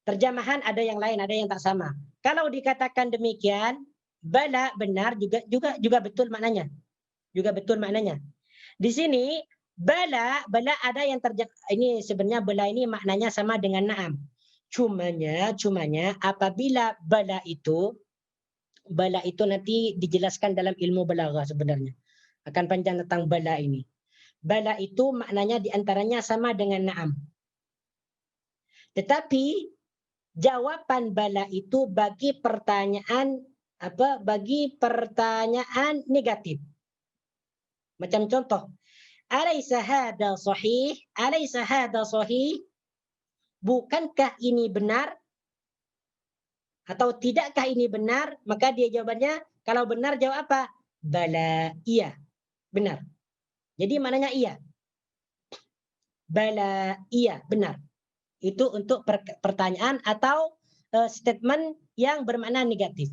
Terjemahan ada yang lain, ada yang tak sama. Kalau dikatakan demikian, bala benar juga betul maknanya. Juga betul maknanya. Di sini bala ada yang ini sebenarnya bala ini maknanya sama dengan na'am. Cumanya apabila bala itu nanti dijelaskan dalam ilmu balaghah sebenarnya. Akan panjang tentang bala ini. Bala itu maknanya diantaranya sama dengan na'am. Tetapi jawaban bala itu bagi pertanyaan negatif. Macam contoh, alaysa hadha sahih? Alaysa hadha sahih? Bukankah ini benar? Atau tidakkah ini benar? Maka dia jawabannya, kalau benar jawab apa? Bala, iya. Benar. Jadi maknanya iya. Bala, iya, benar. Itu untuk pertanyaan atau statement yang bermakna negatif.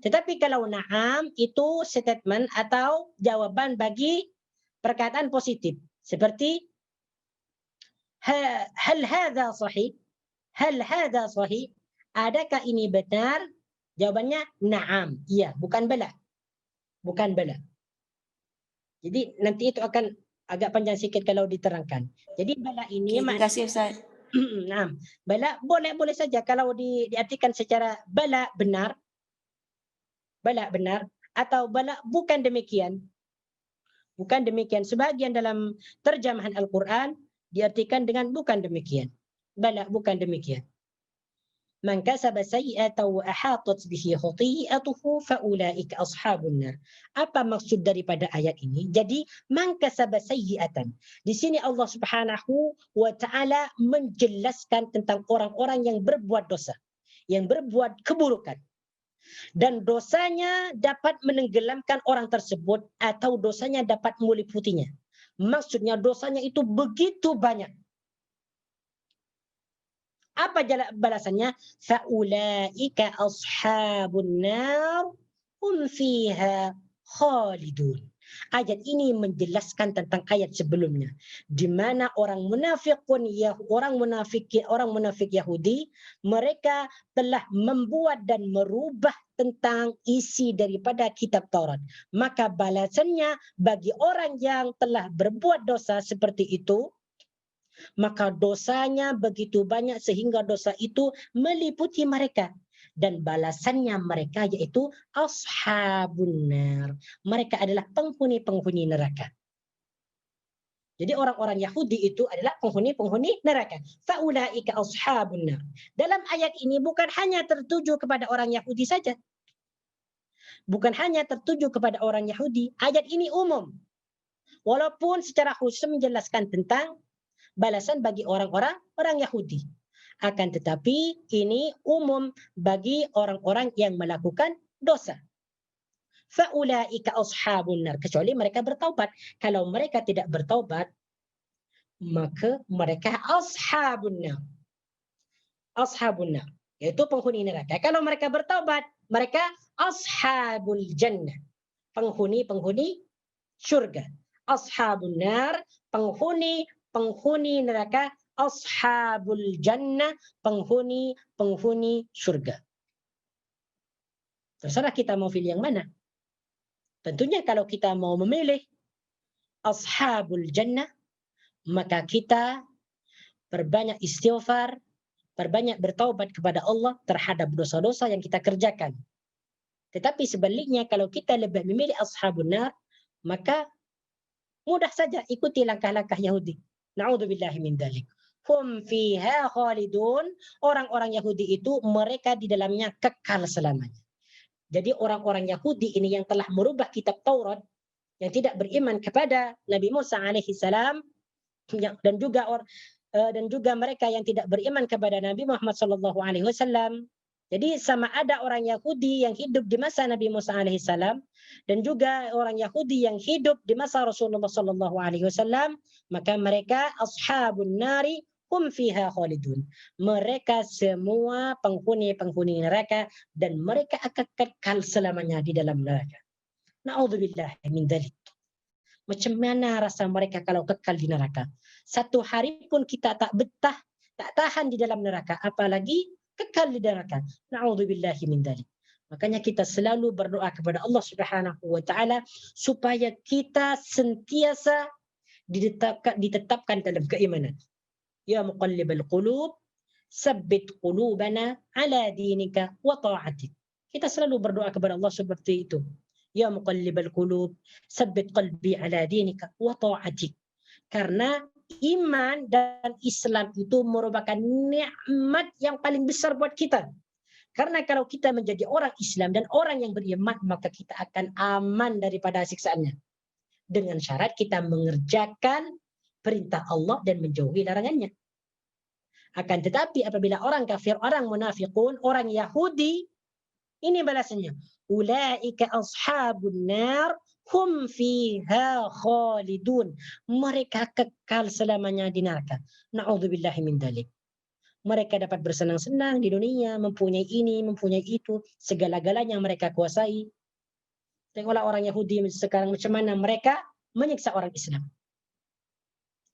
Tetapi kalau na'am itu statement atau jawaban bagi perkataan positif. Seperti hal hadza sahih? Hal hadza sahih? Adakah ini benar? Jawabannya na'am, iya, bukan bala. Bukan bala. Jadi nanti itu akan agak panjang sikit kalau diterangkan. Jadi bala ini terima kasih Ustaz. Nah, bala boleh saja kalau diartikan secara bala benar atau bala bukan demikian. Bukan demikian. Sebagian dalam terjemahan Al-Quran diartikan dengan bukan demikian. Bala bukan demikian. Man kasaba sayyi'atan wa ahatat bihi khati'atuhu faulaika ashabun nar. Apa maksud daripada ayat ini? Jadi man kasaba sayyi'atan. Di sini Allah Subhanahu wa taala menjelaskan tentang orang-orang yang berbuat dosa, yang berbuat keburukan. Dan dosanya dapat menenggelamkan orang tersebut atau dosanya dapat meliputinya. Maksudnya dosanya itu begitu banyak. Apa balasannya? Faulaika ashabun nar hum fiha khalidun. Ayat ini menjelaskan tentang ayat sebelumnya, di mana orang munafik Yahudi, mereka telah membuat dan merubah tentang isi daripada kitab Taurat. Maka balasannya bagi orang yang telah berbuat dosa seperti itu, maka dosanya begitu banyak sehingga dosa itu meliputi mereka. Dan balasannya mereka yaitu ashabun nar. Mereka adalah penghuni-penghuni neraka. Jadi orang-orang Yahudi itu adalah penghuni-penghuni neraka. Faulaika ashabun nar. Dalam ayat ini bukan hanya tertuju kepada orang Yahudi saja. Bukan hanya tertuju kepada orang Yahudi. Ayat ini umum. Walaupun secara khusus menjelaskan tentang balasan bagi orang-orang Yahudi. Akan tetapi ini umum bagi orang-orang yang melakukan dosa. Faulaika ashabun nar, kecuali mereka bertaubat. Kalau mereka tidak bertaubat, maka mereka ashabun nar. Ashabun nar, yaitu penghuni neraka. Kalau mereka bertaubat, mereka ashabul jannah, penghuni surga. Ashabun nar, penghuni neraka. Ashabul jannah, penghuni surga. Terserah kita mau pilih yang mana. Tentunya kalau kita mau memilih ashabul jannah, maka kita perbanyak istighfar, perbanyak bertaubat kepada Allah terhadap dosa-dosa yang kita kerjakan. Tetapi sebaliknya kalau kita lebih memilih ashabun nar, maka mudah saja ikuti langkah-langkah Yahudi. Na'udzubillahi min dzalik. Hum fiha khalidun. Orang-orang Yahudi itu mereka di dalamnya kekal selamanya. Jadi orang-orang Yahudi ini yang telah merubah kitab Taurat, yang tidak beriman kepada Nabi Musa alaihi salam, dan juga mereka yang tidak beriman kepada Nabi Muhammad sallallahu alaihi wasallam. Jadi sama ada orang Yahudi yang hidup di masa Nabi Musa alaihi salam dan juga orang Yahudi yang hidup di masa Rasulullah sallallahu alaihi wasallam, maka mereka ashabun nari hum fiha khalidun. Mereka semua penghuni-penghuni neraka dan mereka akan kekal selamanya di dalam neraka. Na'udzubillah min dzalik. Macam mana rasa mereka kalau kekal di neraka? Satu hari pun kita tak betah, tak tahan di dalam neraka, apalagi kekal di neraka. Na'udzubillah min dzalik. Makanya kita selalu berdoa kepada Allah Subhanahu wa taala supaya kita sentiasa ditetapkan dalam keimanan. Ya muqallibal qulub, sabbit qulubana ala dinika wa ta'atik. Kita selalu berdoa kepada Allah seperti itu. Ya muqallibal qulub, sabbit qalbi ala dinika wa ta'atik. Karena iman dan Islam itu merupakan nikmat yang paling besar buat kita. Karena kalau kita menjadi orang Islam dan orang yang beriman, maka kita akan aman daripada siksaannya. Dengan syarat kita mengerjakan perintah Allah dan menjauhi larangannya. Akan tetapi apabila orang kafir, orang munafiqun, orang Yahudi, ini balasannya. Ulaika ashabun nar hum fiha khalidun. Mereka kekal selamanya di neraka. Na'udzubillahi min dzalik. Mereka dapat bersenang-senang di dunia, mempunyai ini, mempunyai itu, segala-galanya mereka kuasai. Tengoklah orang Yahudi sekarang macam mana mereka menyiksa orang Islam.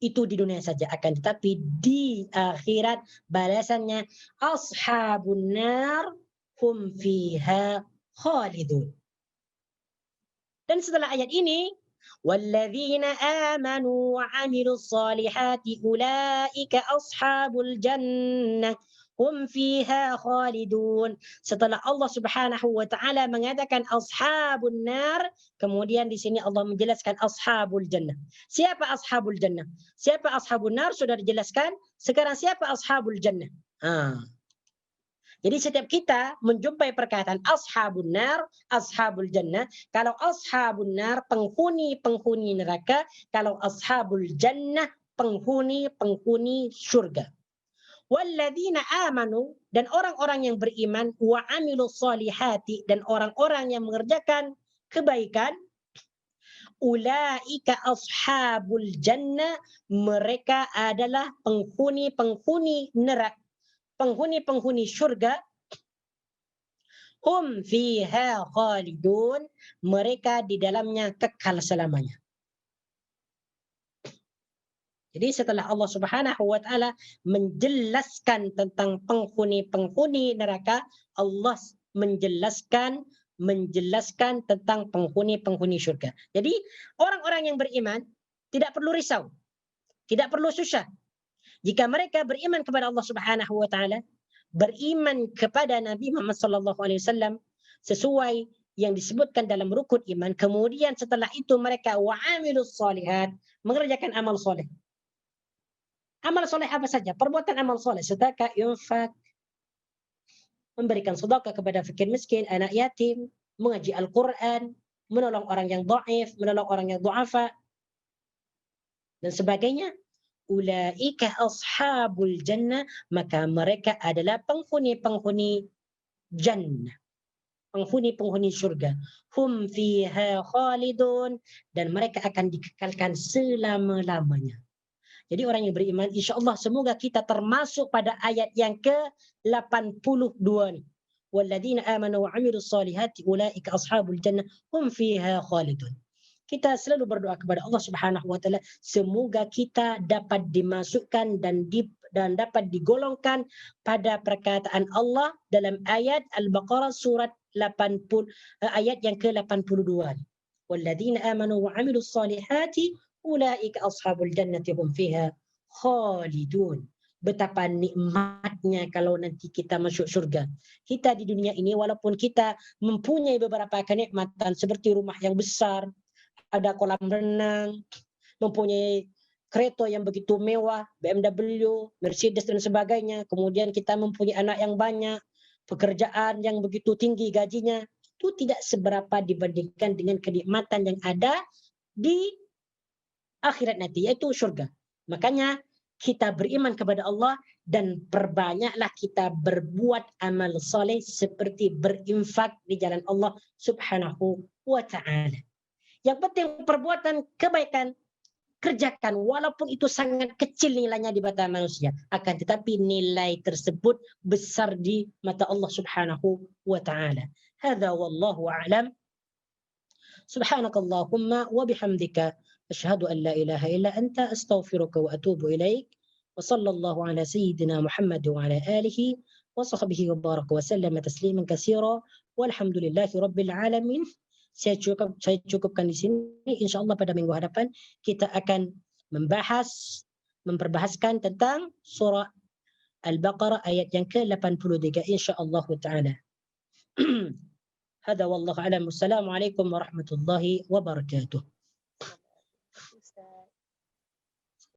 Itu di dunia saja, akan tetapi di akhirat balasannya ashabun nar hum fiha khalidun. Dan setelah ayat ini, walladzina amanu wa 'amilus solihati ulaika ashabul jannah hum fiha khalidun. Setelah Allah Subhanahu wa taala mengatakan ashabun nar, kemudian di sini Allah menjelaskan ashabul jannah. Siapa ashabul jannah? Siapa ashabun nar sudah dijelaskan. Sekarang siapa ashabul jannah? Jadi setiap kita menjumpai perkataan ashabun nar, ashabul jannah. Kalau ashabun nar, penghuni-penghuni neraka. Kalau ashabul jannah, penghuni-penghuni surga. Walladzina amanu, dan orang-orang yang beriman, wa amilus solihati, dan orang-orang yang mengerjakan kebaikan, ulaika ashabul jannah, mereka adalah penghuni-penghuni neraka, penghuni-penghuni syurga. Hum fiha khalidun, mereka di dalamnya kekal selamanya. Jadi setelah Allah Subhanahu wa taala menjelaskan tentang penghuni-penghuni neraka, Allah menjelaskan tentang penghuni-penghuni syurga. Jadi orang-orang yang beriman tidak perlu risau, tidak perlu susah. Jika mereka beriman kepada Allah Subhanahu wa taala, beriman kepada Nabi Muhammad sallallahu alaihi wasallam sesuai yang disebutkan dalam rukun iman, kemudian setelah itu mereka wa'amilus solihat, mengerjakan amal soleh. Amal soleh apa saja? Perbuatan amal soleh, sedekah, infak, memberikan sedekah kepada fakir miskin, anak yatim, mengaji Al-Quran, menolong orang yang dhaif, menolong orang yang du'afa, dan sebagainya. Ulaika ashabul jannah, maka mereka adalah penghuni-penghuni jannah, penghuni-penghuni surga. Hum fiha khalidun, dan mereka akan dikekalkan selama-lamanya. Jadi orang yang beriman, insya Allah semoga kita termasuk pada ayat yang ke-82 ni. Walladzina amanu wa 'amilus solihati ulaika ashabul jannah hum fiha khalidun. Kita selalu berdoa kepada Allah Subhanahu wa taala semoga kita dapat dimasukkan dan dapat digolongkan pada perkataan Allah dalam ayat Al-Baqarah surat 80 ayat yang ke-82. Walladzina amanu wa 'amilus solihati ulaika ashabul jannati hum fiha khalidun. Betapa nikmatnya kalau nanti kita masuk surga. Kita di dunia ini walaupun kita mempunyai beberapa kenikmatan seperti rumah yang besar, ada kolam renang, mempunyai kereta yang begitu mewah, BMW, Mercedes dan sebagainya, kemudian kita mempunyai anak yang banyak, pekerjaan yang begitu tinggi gajinya, itu tidak seberapa dibandingkan dengan kenikmatan yang ada di akhirat nanti, yaitu surga. Makanya kita beriman kepada Allah dan perbanyaklah kita berbuat amal soleh seperti berinfak di jalan Allah Subhanahu wa ta'ala. Yang penting perbuatan kebaikan, kerjakan walaupun itu sangat kecil nilainya di mata manusia, akan tetapi nilai tersebut besar di mata Allah Subhanahu wa taala. Hadza wallahu a'lam. Subhanakallahumma wa bihamdika asyhadu an la ilaha illa anta astaghfiruka wa atubu ilaik. Wa sallallahu ala sayyidina Muhammad wa ala alihi wa sahbihi wa baraka wa sallama tasliman katsira. Walhamdulillahi rabbil alamin. Saya cukupkan di sini. Insyaallah pada minggu hadapan kita akan memperbahaskan tentang surah Al-Baqarah ayat yang ke-83 insyaallah taala. Hada wallahu a'lam. Wassalamualaikum warahmatullahi wabarakatuh.